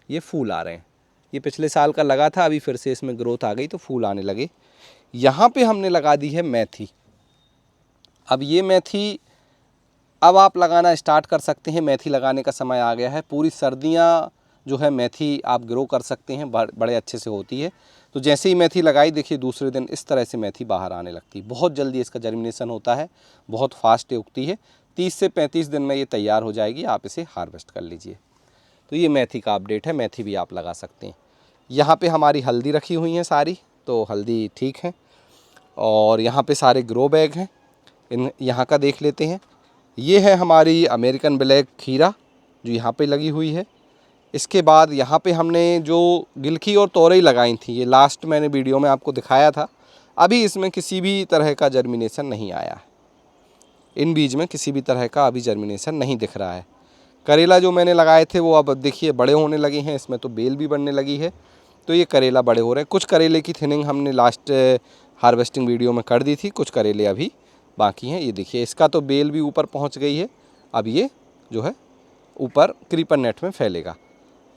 [SPEAKER 1] ये फूल आ रहे हैं। ये पिछले साल का लगा था, अभी फिर से इसमें ग्रोथ आ गई तो फूल आने लगे। यहाँ पे हमने लगा दी है मेथी। अब ये मेथी अब आप लगाना स्टार्ट कर सकते हैं। मेथी लगाने का समय आ गया है। पूरी सर्दियाँ जो है मेथी आप ग्रो कर सकते हैं, बड़े अच्छे से होती है। तो जैसे ही मेथी लगाई, देखिए दूसरे दिन इस तरह से मेथी बाहर आने लगती है। बहुत जल्दी इसका जर्मिनेशन होता है, बहुत फास्ट उगती है। 30 से 35 दिन में ये तैयार हो जाएगी, आप इसे हार्वेस्ट कर लीजिए। तो ये मेथी का अपडेट है, मेथी भी आप लगा सकते हैं। यहाँ पे हमारी हल्दी रखी हुई हैं सारी, तो हल्दी ठीक है। और यहाँ पे सारे ग्रो बैग हैं, इन यहाँ का देख लेते हैं। ये है हमारी अमेरिकन ब्लैक खीरा जो यहाँ पे लगी हुई है। इसके बाद यहाँ पे हमने जो गिलकी और तोरई लगाई थी, ये लास्ट मैंने वीडियो में आपको दिखाया था। अभी इसमें किसी भी तरह का जर्मिनेशन नहीं आया है। इन बीज में किसी भी तरह का अभी जर्मिनेशन नहीं दिख रहा है। करेला जो मैंने लगाए थे वो अब देखिए बड़े होने लगे हैं, इसमें तो बेल भी बनने लगी है। तो ये करेला बड़े हो रहे हैं। कुछ करेले की थिनिंग हमने लास्ट हार्वेस्टिंग वीडियो में कर दी थी, कुछ करेले अभी बाकी हैं। ये देखिए इसका तो बेल भी ऊपर पहुंच गई है। अब ये जो है ऊपर क्रीपर नेट में फैलेगा।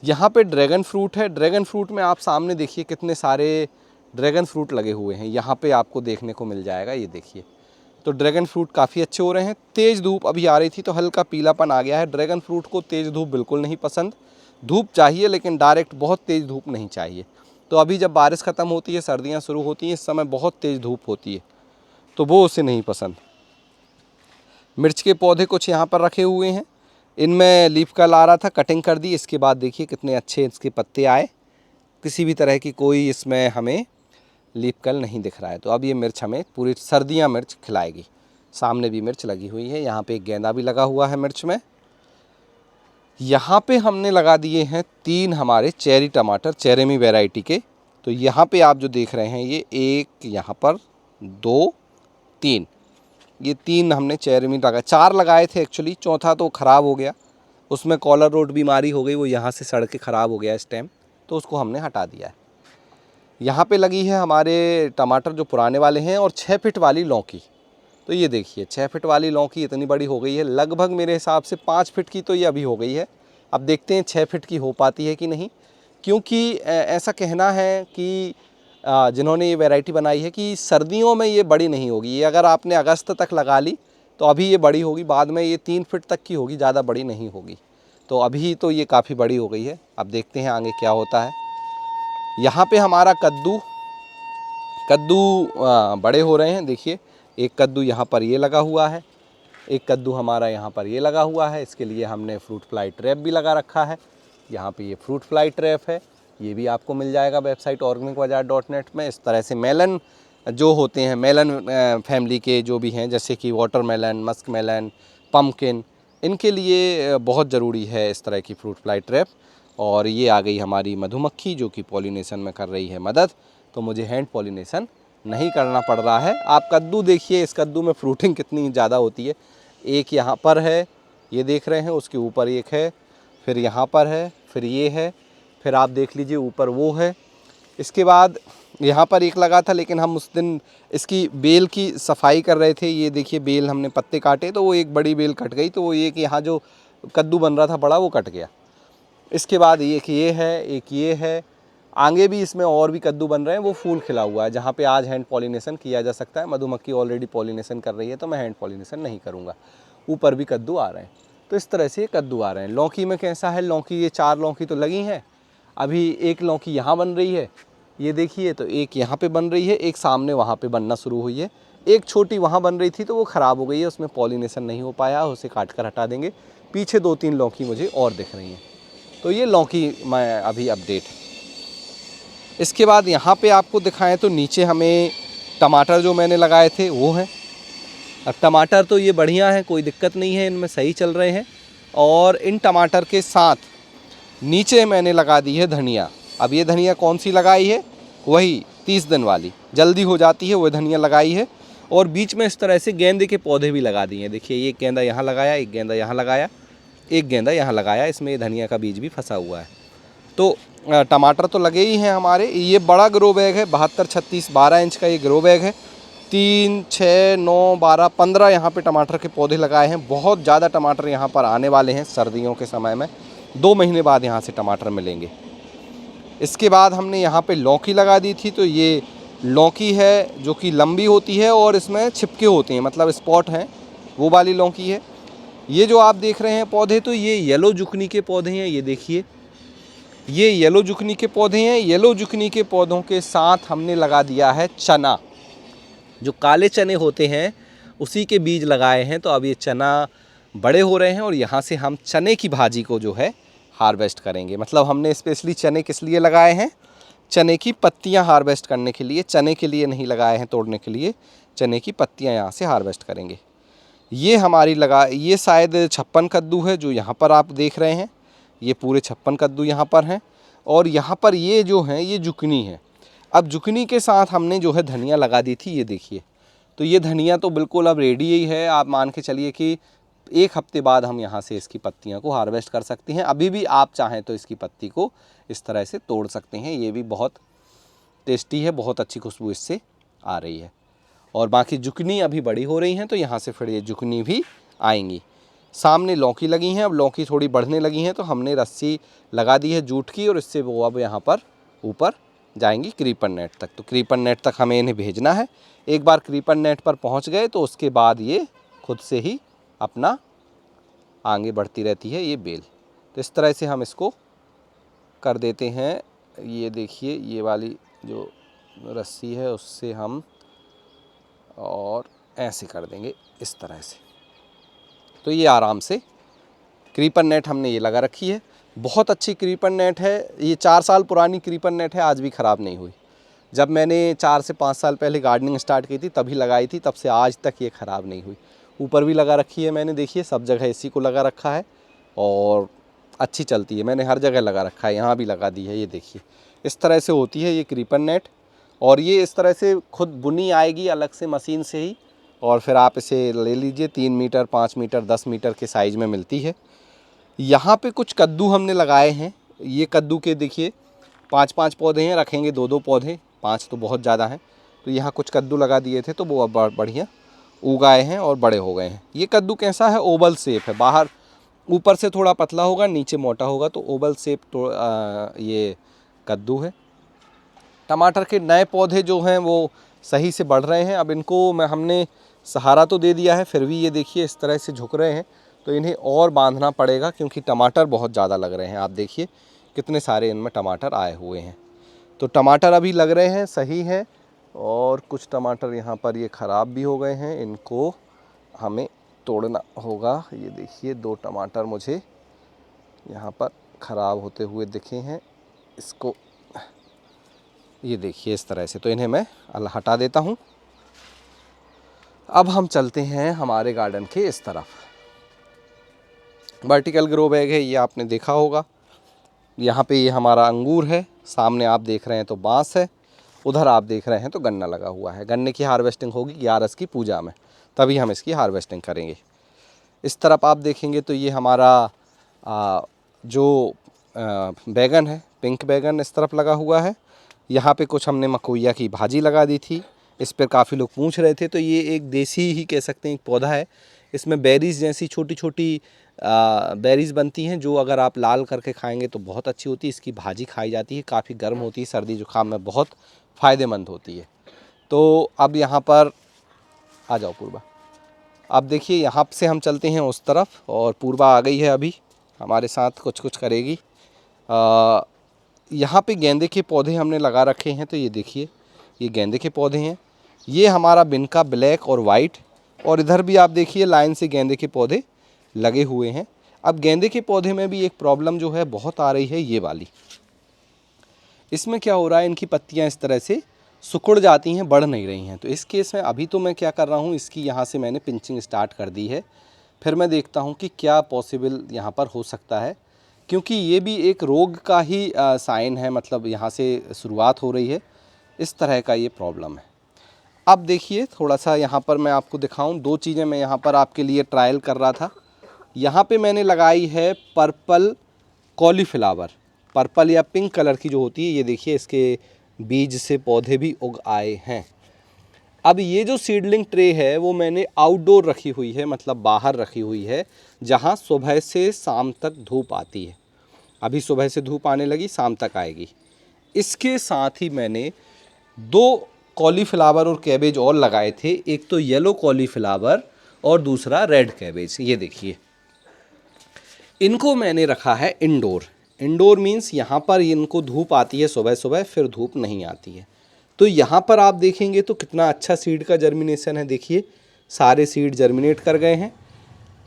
[SPEAKER 1] यहाँ पे ड्रैगन फ्रूट है। ड्रैगन फ्रूट में आप सामने देखिए कितने सारे ड्रैगन फ्रूट लगे हुए हैं, यहाँ पे आपको देखने को मिल जाएगा। ये देखिए, तो ड्रैगन फ्रूट काफ़ी अच्छे हो रहे हैं। तेज़ धूप अभी आ रही थी तो हल्का पीलापन आ गया है। ड्रैगन फ्रूट को तेज़ धूप बिल्कुल नहीं पसंद, धूप चाहिए लेकिन डायरेक्ट बहुत तेज़ धूप नहीं चाहिए। तो अभी जब बारिश ख़त्म होती है, सर्दियाँ शुरू होती हैं, इस समय बहुत तेज़ धूप होती है, तो वो उसे नहीं पसंद। मिर्च के पौधे कुछ यहाँ पर रखे हुए हैं, इनमें लीफ कल आ रहा था, कटिंग कर दी। इसके बाद देखिए कितने अच्छे इसके पत्ते आए, किसी भी तरह की कोई इसमें हमें लीफ कल नहीं दिख रहा है। तो अब ये मिर्च हमें पूरी सर्दियाँ मिर्च खिलाएगी। सामने भी मिर्च लगी हुई है, यहाँ पे एक गेंदा भी लगा हुआ है मिर्च में। यहाँ पे हमने लगा दिए हैं 3 हमारे चेरी टमाटर, चेरेमी वैरायटी के। तो यहाँ पे आप जो देख रहे हैं ये एक, यहाँ पर 2, 3, ये 3 हमने चेरेमी लगा, 4 लगाए थे एक्चुअली, चौथा तो ख़राब हो गया, उसमें कॉलर रोड बीमारी हो गई, वो यहाँ से सड़ के ख़राब हो गया स्टेम, तो उसको हमने हटा दिया है। यहाँ पे लगी है हमारे टमाटर जो पुराने वाले हैं, और 6 फीट वाली लौकी। तो ये देखिए 6 फीट वाली लौकी इतनी बड़ी हो गई है, लगभग मेरे हिसाब से 5 फीट की तो ये अभी हो गई है। अब देखते हैं 6 फीट की हो पाती है कि नहीं, क्योंकि ऐसा कहना है कि जिन्होंने ये वैरायटी बनाई है कि सर्दियों में ये बड़ी नहीं होगी। ये अगर आपने अगस्त तक लगा ली तो अभी ये बड़ी होगी, बाद में ये 3 फीट तक की होगी, ज़्यादा बड़ी नहीं होगी। तो अभी तो ये काफ़ी बड़ी हो गई है, अब देखते हैं आगे क्या होता है। यहाँ पे हमारा कद्दू बड़े हो रहे हैं। देखिए एक कद्दू यहाँ पर ये लगा हुआ है, एक कद्दू हमारा यहाँ पर ये लगा हुआ है। इसके लिए हमने फ्रूट फ्लाई ट्रैप भी लगा रखा है। यहाँ पे ये फ्रूट फ्लाई ट्रैप है, ये भी आपको मिल जाएगा वेबसाइट organicbazaar.net में। इस तरह से मेलन जो होते हैं, मेलन फैमिली के जो भी हैं, जैसे कि वाटरमेलन, मस्क मेलन, पम्पकिन, इनके लिए बहुत ज़रूरी है इस तरह की फ्रूट फ्लाई ट्रैप। और ये आ गई हमारी मधुमक्खी जो कि पॉलिनेशन में कर रही है मदद, तो मुझे हैंड पॉलिनेशन नहीं करना पड़ रहा है। आप कद्दू देखिए, इस कद्दू में फ्रूटिंग कितनी ज़्यादा होती है। एक यहाँ पर है, ये देख रहे हैं, उसके ऊपर एक है, फिर यहाँ पर है, फिर ये है, फिर आप देख लीजिए ऊपर वो है। इसके बाद यहाँ पर एक लगा था, लेकिन हम उस दिन इसकी बेल की सफाई कर रहे थे। ये देखिए बेल हमने पत्ते काटे तो वो एक बड़ी बेल कट गई, तो वो एक यहाँ जो कद्दू बन रहा था बड़ा, वो कट गया। इसके बाद एक ये है, एक ये है, आगे भी इसमें और भी कद्दू बन रहे हैं। वो फूल खिला हुआ है जहाँ पे आज हैंड पॉलिनेशन किया जा सकता है। मधुमक्खी ऑलरेडी पॉलिनेशन कर रही है, तो मैं हैंड पॉलिनेशन नहीं करूँगा। ऊपर भी कद्दू आ रहे हैं, तो इस तरह से कद्दू आ रहे हैं। लौकी में कैसा है, लौकी ये 4 लौकी तो लगी हैं, अभी एक लौकी यहाँ बन रही है, ये देखिए, तो एक यहाँ पे बन रही है, एक सामने वहाँ पे बनना शुरू हुई है, एक छोटी वहाँ बन रही थी तो वो ख़राब हो गई है, उसमें पॉलिनेशन नहीं हो पाया, उसे काट कर हटा देंगे। पीछे 2-3 लौकी मुझे और दिख रही हैं। तो ये लौकी मैं अभी अपडेट है। इसके बाद यहाँ पे आपको दिखाएं तो नीचे हमें टमाटर जो मैंने लगाए थे वो हैं। अब टमाटर तो ये बढ़िया है, कोई दिक्कत नहीं है, इनमें सही चल रहे हैं। और इन टमाटर के साथ नीचे मैंने लगा दी है धनिया। अब ये धनिया कौन सी लगाई है, वही 30 दिन वाली, जल्दी हो जाती है वो धनिया लगाई है। और बीच में इस तरह से गेंदे के पौधे भी लगा दिए हैं। देखिए एक गेंदा यहाँ लगाया, एक गेंदा यहाँ लगाया, एक गेंदा यहाँ लगाया, इसमें ये धनिया का बीज भी फंसा हुआ है। तो टमाटर तो लगे ही हैं हमारे। ये बड़ा ग्रो बैग है, 72-36 12 इंच का ये ग्रो बैग है। 3, 6, 9, 12, 15 यहाँ पे टमाटर के पौधे लगाए हैं। बहुत ज़्यादा टमाटर यहाँ पर आने वाले हैं सर्दियों के समय में। 2 महीने बाद यहाँ से टमाटर मिलेंगे। इसके बाद हमने यहाँ पे लौकी लगा दी थी। तो ये लौकी है जो कि लंबी होती है और इसमें छिपके होते हैं, मतलब स्पॉट हैं, वो वाली लौकी है। ये जो आप देख रहे हैं पौधे, तो ये येलो जुकनी के पौधे हैं। ये देखिए, ये येलो जुकनी के पौधे हैं। येलो जुकनी के पौधों के साथ हमने लगा दिया है चना। जो काले चने होते हैं उसी के बीज लगाए हैं। तो अब ये चना बड़े हो रहे हैं और यहाँ से हम चने की भाजी को जो है हार्वेस्ट करेंगे। मतलब हमने स्पेशली चने किस लिए लगाए हैं, चने की पत्तियाँ हार्वेस्ट करने के लिए, चने के लिए नहीं लगाए हैं तोड़ने के लिए। चने की पत्तियाँ यहाँ से हार्वेस्ट करेंगे। ये हमारी ये शायद 56 कद्दू है जो यहाँ पर आप देख रहे हैं। ये पूरे 56 कद्दू यहाँ पर हैं। और यहाँ पर ये जो हैं ये जुकनी है। अब जुकनी के साथ हमने जो है धनिया लगा दी थी, ये देखिए। तो ये धनिया तो बिल्कुल अब रेडी ही है। आप मान के चलिए कि 1 हफ्ते बाद हम यहाँ से इसकी पत्तियों को हार्वेस्ट कर सकते हैं। अभी भी आप चाहें तो इसकी पत्ती को इस तरह से तोड़ सकते हैं। ये भी बहुत टेस्टी है, बहुत अच्छी खुशबू इससे आ रही है। और बाकी जुकनी अभी बड़ी हो रही हैं तो यहाँ से फिर ये जुकनी भी आएंगी। सामने लौकी लगी हैं। अब लौकी थोड़ी बढ़ने लगी हैं तो हमने रस्सी लगा दी है जूट की, और इससे वो अब यहाँ पर ऊपर जाएंगी क्रीपर नेट तक। तो क्रीपर नेट तक हमें इन्हें भेजना है। एक बार क्रीपर नेट पर पहुँच गए तो उसके बाद ये खुद से ही अपना आगे बढ़ती रहती है ये बेल। तो इस तरह से हम इसको कर देते हैं। ये देखिए, ये वाली जो रस्सी है उससे हम और ऐसे कर देंगे इस तरह से। तो ये आराम से क्रीपर नेट हमने ये लगा रखी है। बहुत अच्छी क्रीपर नेट है। ये 4 साल पुरानी क्रीपर नेट है, आज भी ख़राब नहीं हुई। जब मैंने 4 से 5 साल पहले गार्डनिंग स्टार्ट की थी तभी लगाई थी, तब से आज तक ये ख़राब नहीं हुई। ऊपर भी लगा रखी है मैंने, देखिए सब जगह इसी को लगा रखा है और अच्छी चलती है। मैंने हर जगह लगा रखा है, यहाँ भी लगा दी है। ये देखिए इस तरह से होती है ये क्रीपर नेट। और ये इस तरह से खुद बुनी आएगी अलग से मशीन से ही, और फिर आप इसे ले लीजिए। 3 मीटर, 5 मीटर, 10 मीटर के साइज़ में मिलती है। यहाँ पे कुछ कद्दू हमने लगाए हैं। ये कद्दू के देखिए 5-5 पौधे हैं, रखेंगे 2-2 पौधे, 5 तो बहुत ज़्यादा हैं। तो यहाँ कुछ कद्दू लगा दिए थे तो वो अब बढ़िया उगाए हैं और बड़े हो गए हैं। ये कद्दू कैसा है, ओवल शेप है। बाहर ऊपर से थोड़ा पतला होगा, नीचे मोटा होगा, तो ओवल शेप तो ये कद्दू है। टमाटर के नए पौधे जो हैं वो सही से बढ़ रहे हैं। अब इनको हमने सहारा तो दे दिया है, फिर भी ये देखिए इस तरह से झुक रहे हैं। तो इन्हें और बांधना पड़ेगा क्योंकि टमाटर बहुत ज़्यादा लग रहे हैं। आप देखिए कितने सारे इनमें टमाटर आए हुए हैं। तो टमाटर अभी लग रहे हैं, सही है। और कुछ टमाटर यहाँ पर ये ख़राब भी हो गए हैं, इनको हमें तोड़ना होगा। ये देखिए 2 टमाटर मुझे यहाँ पर ख़राब होते हुए दिखे हैं। इसको ये देखिए इस तरह से, तो इन्हें मैं हटा देता हूँ। अब हम चलते हैं हमारे गार्डन के इस तरफ। वर्टिकल ग्रो बैग है, ये आपने देखा होगा। यहाँ पे ये हमारा अंगूर है, सामने आप देख रहे हैं तो बांस है, उधर आप देख रहे हैं तो गन्ना लगा हुआ है। गन्ने की हार्वेस्टिंग होगी ग्यारस की पूजा में, तभी हम इसकी हार्वेस्टिंग करेंगे। इस तरफ आप देखेंगे तो ये हमारा जो बैगन है, पिंक बैगन इस तरफ लगा हुआ है। यहाँ पे कुछ हमने मकोइया की भाजी लगा दी थी, इस पर काफ़ी लोग पूछ रहे थे। तो ये एक देसी ही कह सकते हैं एक पौधा है। इसमें बेरीज़ जैसी छोटी छोटी बेरीज़ बनती हैं, जो अगर आप लाल करके खाएंगे तो बहुत अच्छी होती है। इसकी भाजी खाई जाती है, काफ़ी गर्म होती है, सर्दी जुकाम में बहुत फ़ायदेमंद होती है। तो अब यहाँ पर आ जाओ पूर्वा। अब देखिए यहाँ से हम चलते हैं उस तरफ, और पूर्वा आ गई है अभी हमारे साथ, कुछ कुछ करेगी। यहाँ पे गेंदे के पौधे हमने लगा रखे हैं। तो ये देखिए ये गेंदे के पौधे हैं। ये हमारा बिनका ब्लैक और वाइट, और इधर भी आप देखिए लाइन से गेंदे के पौधे लगे हुए हैं। अब गेंदे के पौधे में भी एक प्रॉब्लम जो है बहुत आ रही है, ये वाली। इसमें क्या हो रहा है, इनकी पत्तियाँ इस तरह से सिकुड़ जाती हैं, बढ़ नहीं रही हैं। तो इस केस में अभी तो मैं क्या कर रहा हूँ, इसकी यहाँ से मैंने पिंचिंग स्टार्ट कर दी है। फिर मैं देखता हूँ कि क्या पॉसिबल यहाँ पर हो सकता है क्योंकि ये भी एक रोग का ही साइन है, मतलब यहाँ से शुरुआत हो रही है, इस तरह का ये प्रॉब्लम है। अब देखिए थोड़ा सा यहाँ पर मैं आपको दिखाऊं, दो चीज़ें मैं यहाँ पर आपके लिए ट्रायल कर रहा था। यहाँ पे मैंने लगाई है पर्पल कॉलीफ्लावर, पर्पल या पिंक कलर की जो होती है, ये देखिए इसके बीज से पौधे भी उग आए हैं। अब ये जो सीडलिंग ट्रे है वो मैंने आउटडोर रखी हुई है, मतलब बाहर रखी हुई है, जहाँ सुबह से शाम तक धूप आती है। अभी सुबह से धूप आने लगी, शाम तक आएगी। इसके साथ ही मैंने 2 कॉलीफ्लावर और कैबेज और लगाए थे, एक तो येलो कॉलीफ्लावर और दूसरा रेड कैबेज। ये देखिए इनको मैंने रखा है इंडोर। इंडोर मीन्स यहाँ पर इनको धूप आती है सुबह सुबह, फिर धूप नहीं आती है। तो यहाँ पर आप देखेंगे तो कितना अच्छा सीड का जर्मिनेशन है। देखिए सारे सीड जर्मिनेट कर गए हैं।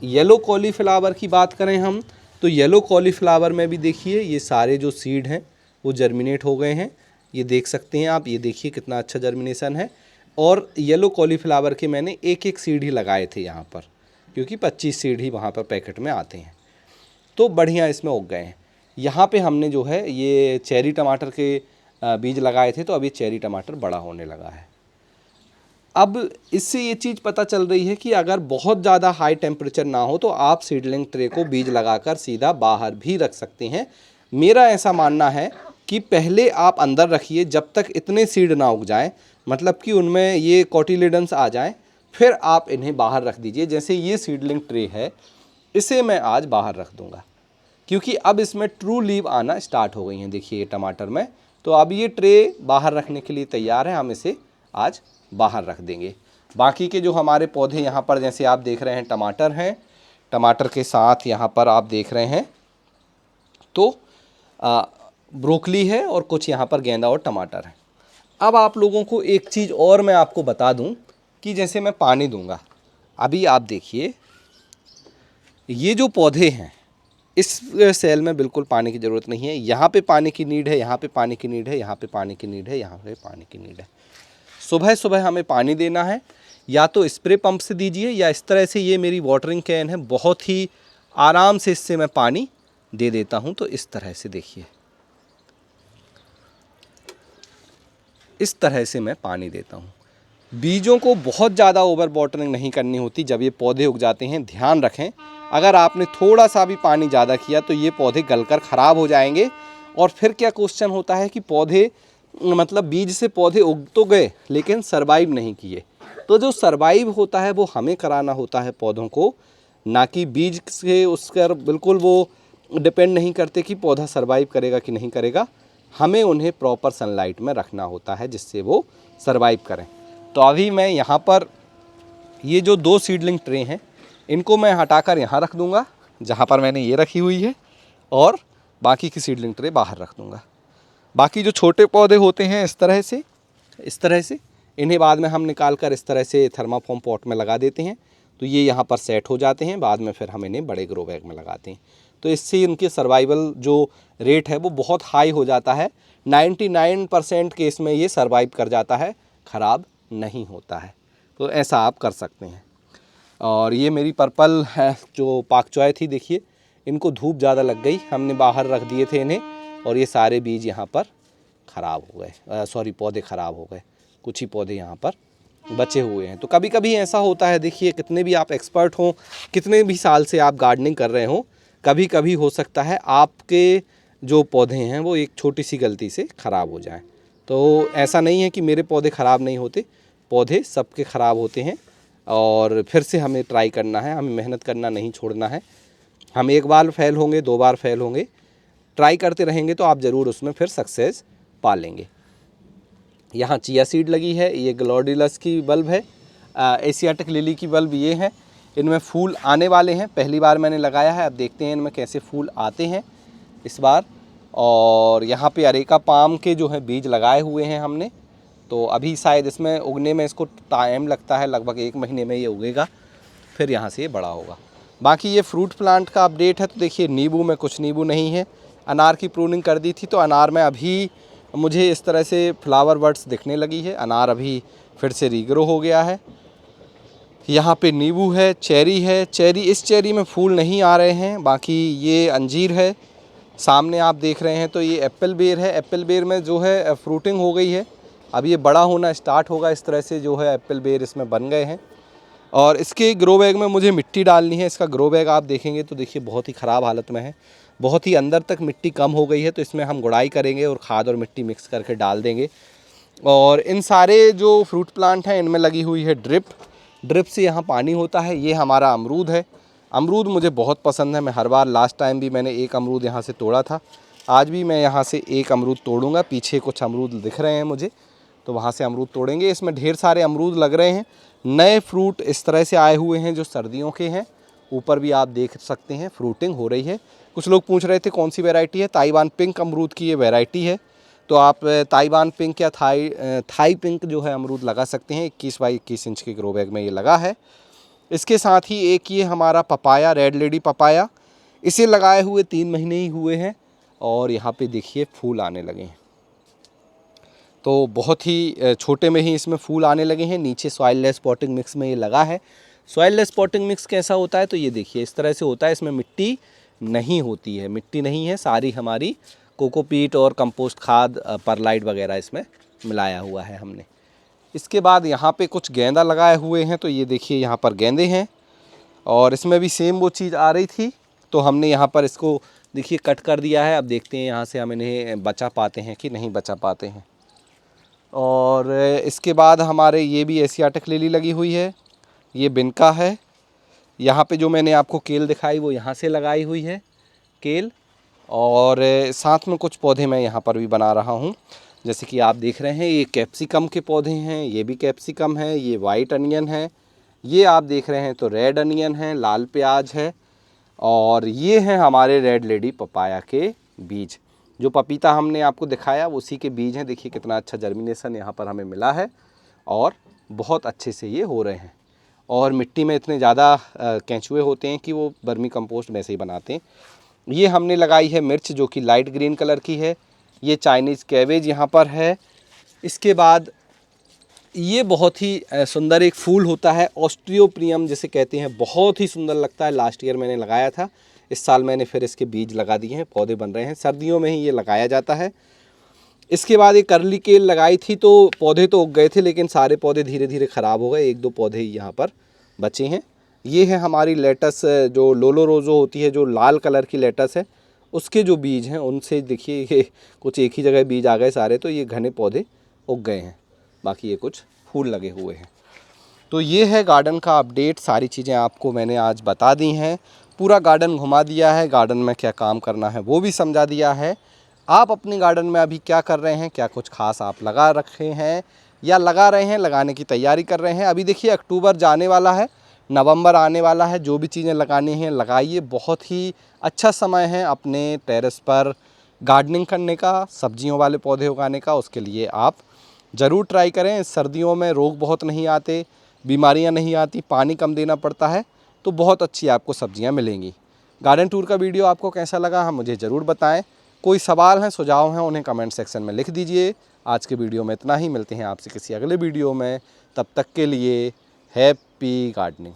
[SPEAKER 1] येलो कॉलीफ्लावर की बात करें हम, तो येलो कॉलीफ्लावर में भी देखिए ये सारे जो सीड हैं वो जर्मिनेट हो गए हैं, ये देख सकते हैं आप। ये देखिए कितना अच्छा जर्मिनेशन है। और येलो कॉलीफ्लावर के मैंने एक एक सीड ही लगाए थे यहाँ पर, क्योंकि 25 सीड ही वहाँ पर पैकेट में आते हैं, तो बढ़िया इसमें उग गए हैं। यहाँ पे हमने जो है ये चेरी टमाटर के बीज लगाए थे, तो अभी चेरी टमाटर बड़ा होने लगा है। अब इससे ये चीज़ पता चल रही है कि अगर बहुत ज़्यादा हाई टेम्परेचर ना हो तो आप सीडलिंग ट्रे को बीज लगाकर सीधा बाहर भी रख सकते हैं। मेरा ऐसा मानना है कि पहले आप अंदर रखिए जब तक इतने सीड ना उग जाएं, मतलब कि उनमें ये कोटिलेडन्स आ जाएं, फिर आप इन्हें बाहर रख दीजिए। जैसे ये सीडलिंग ट्रे है, इसे मैं आज बाहर रख दूंगा, क्योंकि अब इसमें ट्रू लीव आना स्टार्ट हो गई हैं। देखिए ये टमाटर में, तो अब ये ट्रे बाहर रखने के लिए तैयार है, हम इसे आज बाहर रख देंगे। बाकी के जो हमारे पौधे यहाँ पर जैसे आप देख रहे हैं टमाटर हैं, टमाटर के साथ यहाँ पर आप देख रहे हैं तो ब्रोकली है, और कुछ यहाँ पर गेंदा और टमाटर है। अब आप लोगों को एक चीज़ और मैं आपको बता दूं कि जैसे मैं पानी दूंगा, अभी आप देखिए ये जो पौधे हैं इस सेल में बिल्कुल पानी की ज़रूरत नहीं है। यहाँ पे पानी की नीड है, यहाँ पे पानी की नीड है, यहाँ पे पानी की नीड है, यहाँ पे पानी की नीड है। सुबह सुबह हमें पानी देना है, या तो स्प्रे पंप से दीजिए, या इस तरह से ये मेरी वाटरिंग कैन है, बहुत ही आराम से इससे मैं पानी दे देता हूँ। तो इस तरह से देखिए, इस तरह से मैं पानी देता हूँ। बीजों को बहुत ज़्यादा ओवर वाटरिंग नहीं करनी होती जब ये पौधे उग जाते हैं। ध्यान रखें, अगर आपने थोड़ा सा भी पानी ज़्यादा किया तो ये पौधे गलकर ख़राब हो जाएंगे। और फिर क्या क्वेश्चन होता है कि पौधे, मतलब बीज से पौधे उग तो गए लेकिन सरवाइव नहीं किए। तो जो सरवाइव होता है वो हमें कराना होता है पौधों को, ना कि बीज से उसका बिल्कुल वो डिपेंड नहीं करते कि पौधा सरवाइव करेगा कि नहीं करेगा। हमें उन्हें प्रॉपर सनलाइट में रखना होता है जिससे वो सरवाइव करें। तो अभी मैं यहाँ पर ये जो 2 सीडलिंग ट्रे हैं इनको मैं हटाकर यहाँ रख दूँगा जहाँ पर मैंने ये रखी हुई है, और बाकी की सीडलिंग ट्रे बाहर रख दूँगा। बाकी जो छोटे पौधे होते हैं इस तरह से इन्हें बाद में हम निकाल कर इस तरह से थर्माफॉर्म पॉट में लगा देते हैं, तो ये यहाँ पर सेट हो जाते हैं। बाद में फिर हम इन्हें बड़े ग्रो बैग में लगाते हैं, तो इससे इनके सर्वाइवल जो रेट है वो बहुत हाई हो जाता है। 99% केस में ये सर्वाइव कर जाता है, ख़राब नहीं होता है। तो ऐसा आप कर सकते हैं। और ये मेरी पर्पल है जो पाक चॉय थी, देखिए इनको धूप ज़्यादा लग गई, हमने बाहर रख दिए थे इन्हें, और ये सारे बीज यहाँ पर ख़राब हो गए, पौधे ख़राब हो गए। कुछ ही पौधे यहाँ पर बचे हुए हैं। तो कभी कभी ऐसा होता है, देखिए कितने भी आप एक्सपर्ट हों, कितने भी साल से आप गार्डनिंग कर रहे हों, कभी कभी हो सकता है आपके जो पौधे हैं वो एक छोटी सी गलती से ख़राब हो जाएं। तो ऐसा नहीं है कि मेरे पौधे ख़राब नहीं होते, पौधे सबके ख़राब होते हैं, और फिर से हमें ट्राई करना है, हमें मेहनत करना नहीं छोड़ना है। हम एक बार फेल होंगे, 2 बार फेल होंगे, ट्राई करते रहेंगे तो आप ज़रूर उसमें फिर सक्सेस पा लेंगे। यहाँ चिया सीड लगी है, ये ग्लोडिलस की बल्ब है, एशियाटिक लिली की बल्ब ये हैं। इनमें फूल आने वाले हैं, पहली बार मैंने लगाया है, अब देखते हैं इनमें कैसे फूल आते हैं इस बार। और यहाँ पे अरेका पाम के जो है बीज लगाए हुए हैं हमने, तो अभी शायद इसमें उगने में इसको टाइम लगता है, लगभग 1 महीने में ये उगेगा, फिर यहाँ से ये बड़ा होगा। बाकी ये फ्रूट प्लांट का अपडेट है। तो देखिए नींबू में कुछ नींबू नहीं है, अनार की प्रूनिंग कर दी थी, तो अनार में अभी मुझे इस तरह से फ्लावर बर्ड्स दिखने लगी है, अनार अभी फिर से रीग्रो हो गया है। यहाँ पे नींबू है, चेरी है, इस चेरी में फूल नहीं आ रहे हैं। बाकी ये अंजीर है, सामने आप देख रहे हैं तो ये एप्पल बेर है। एप्पल बेर में जो है फ्रूटिंग हो गई है, अब ये बड़ा होना स्टार्ट होगा। इस तरह से जो है एप्पल बेर इसमें बन गए हैं। और इसके ग्रो बैग में मुझे मिट्टी डालनी है। इसका ग्रो बैग आप देखेंगे तो देखिए बहुत ही ख़राब हालत में है, बहुत ही अंदर तक मिट्टी कम हो गई है। तो इसमें हम गुड़ाई करेंगे और खाद और मिट्टी मिक्स करके डाल देंगे। और इन सारे जो फ्रूट प्लांट हैं इनमें लगी हुई है ड्रिप से यहाँ पानी होता है। ये हमारा अमरूद है। अमरूद मुझे बहुत पसंद है। मैं हर बार, लास्ट टाइम भी मैंने एक अमरूद यहाँ से तोड़ा था, आज भी मैं यहाँ से एक अमरूद तोड़ूंगा। पीछे कुछ अमरूद दिख रहे हैं मुझे, तो वहाँ से अमरूद तोड़ेंगे। इसमें ढेर सारे अमरूद लग रहे हैं। नए फ्रूट इस तरह से आए हुए हैं जो सर्दियों के हैं। ऊपर भी आप देख सकते हैं फ्रूटिंग हो रही है। कुछ लोग पूछ रहे थे कौन सी वैरायटी है, ताइवान पिंक अमरूद की ये वैरायटी है। तो आप ताइवान पिंक या थाई पिंक जो है अमरूद लगा सकते हैं। 21 बाई 21 इंच के ग्रो बैग में ये लगा है। इसके साथ ही एक ये हमारा पपाया, रेड लेडी पपाया, इसे लगाए हुए 3 महीने ही हुए हैं और यहाँ पे देखिए फूल आने लगे हैं। तो बहुत ही छोटे में ही इसमें फूल आने लगे हैं। नीचे सॉइल लेस पॉटिंग मिक्स में ये लगा है। सॉइल लेस पॉटिंग मिक्स कैसा होता है, तो ये देखिए इस तरह से होता है। इसमें मिट्टी नहीं होती है, मिट्टी नहीं है, सारी हमारी कोकोपीट और कंपोस्ट खाद, परलाइट वगैरह इसमें मिलाया हुआ है हमने। इसके बाद यहाँ पे कुछ गेंदा लगाए हुए हैं। तो ये देखिए यहाँ पर गेंदे हैं और इसमें भी सेम वो चीज़ आ रही थी, तो हमने यहाँ पर इसको देखिए कट कर दिया है। अब देखते हैं यहाँ से हम इन्हें बचा पाते हैं कि नहीं बचा पाते हैं। और इसके बाद हमारे ये भी एशियाटिक लिली लगी हुई है, ये बिनका है। यहाँ पे जो मैंने आपको केल दिखाई वो यहाँ से लगाई हुई है केल। और साथ में कुछ पौधे मैं यहाँ पर भी बना रहा हूँ, जैसे कि आप देख रहे हैं ये कैप्सिकम के पौधे हैं, ये भी कैप्सिकम है, ये वाइट अनियन है, ये आप देख रहे हैं तो रेड अनियन है, लाल प्याज है। और ये हैं हमारे रेड लेडी पपाया के बीज। जो पपीता हमने आपको दिखाया उसी के बीज हैं। देखिए कितना अच्छा जर्मिनेशन यहाँ पर हमें मिला है और बहुत अच्छे से ये हो रहे हैं। और मिट्टी में इतने ज़्यादा केंचुए होते हैं कि वो वर्मी कंपोस्ट में से ही बनाते हैं। ये हमने लगाई है मिर्च जो कि लाइट ग्रीन कलर की है। ये चाइनीज़ कैबेज यहाँ पर है। इसके बाद ये बहुत ही सुंदर एक फूल होता है, ऑस्ट्रियोप्रियम जिसे कहते हैं, बहुत ही सुंदर लगता है। लास्ट ईयर मैंने लगाया था, इस साल मैंने फिर इसके बीज लगा दिए हैं, पौधे बन रहे हैं। सर्दियों में ही ये लगाया जाता है। इसके बाद एक करली केल लगाई थी, तो पौधे तो उग गए थे लेकिन सारे पौधे धीरे धीरे ख़राब हो गए, 1-2 पौधे ही यहाँ पर बचे हैं। ये है हमारी लेटस, जो लोलो रोज़ो होती है, जो लाल कलर की लेटस है, उसके जो बीज हैं उनसे देखिए ये कुछ एक ही जगह बीज आ गए सारे, तो ये घने पौधे उग गए हैं। बाकी ये कुछ फूल लगे हुए हैं। तो ये है गार्डन का अपडेट। सारी चीज़ें आपको मैंने आज बता दी हैं, पूरा गार्डन घुमा दिया है, गार्डन में क्या काम करना है वो भी समझा दिया है। आप अपने गार्डन में अभी क्या कर रहे हैं, क्या कुछ खास आप लगा रखे हैं या लगा रहे हैं, लगाने की तैयारी कर रहे हैं। अभी देखिए अक्टूबर जाने वाला है, नवंबर आने वाला है। जो भी चीज़ें लगानी हैं लगाइए, बहुत ही अच्छा समय है अपने टेरेस पर गार्डनिंग करने का, सब्जियों वाले पौधे उगाने का। उसके लिए आप ज़रूर ट्राई करें। सर्दियों में रोग बहुत नहीं आते, बीमारियां नहीं आती, पानी कम देना पड़ता है, तो बहुत अच्छी आपको सब्जियां मिलेंगी। गार्डन टूर का वीडियो आपको कैसा लगा हम मुझे ज़रूर बताएं। कोई सवाल हैं, सुझाव हैं, उन्हें कमेंट सेक्शन में लिख दीजिए। आज के वीडियो में इतना ही, मिलते हैं आपसे किसी अगले वीडियो में। तब तक के लिए हैप्पी गार्डनिंग।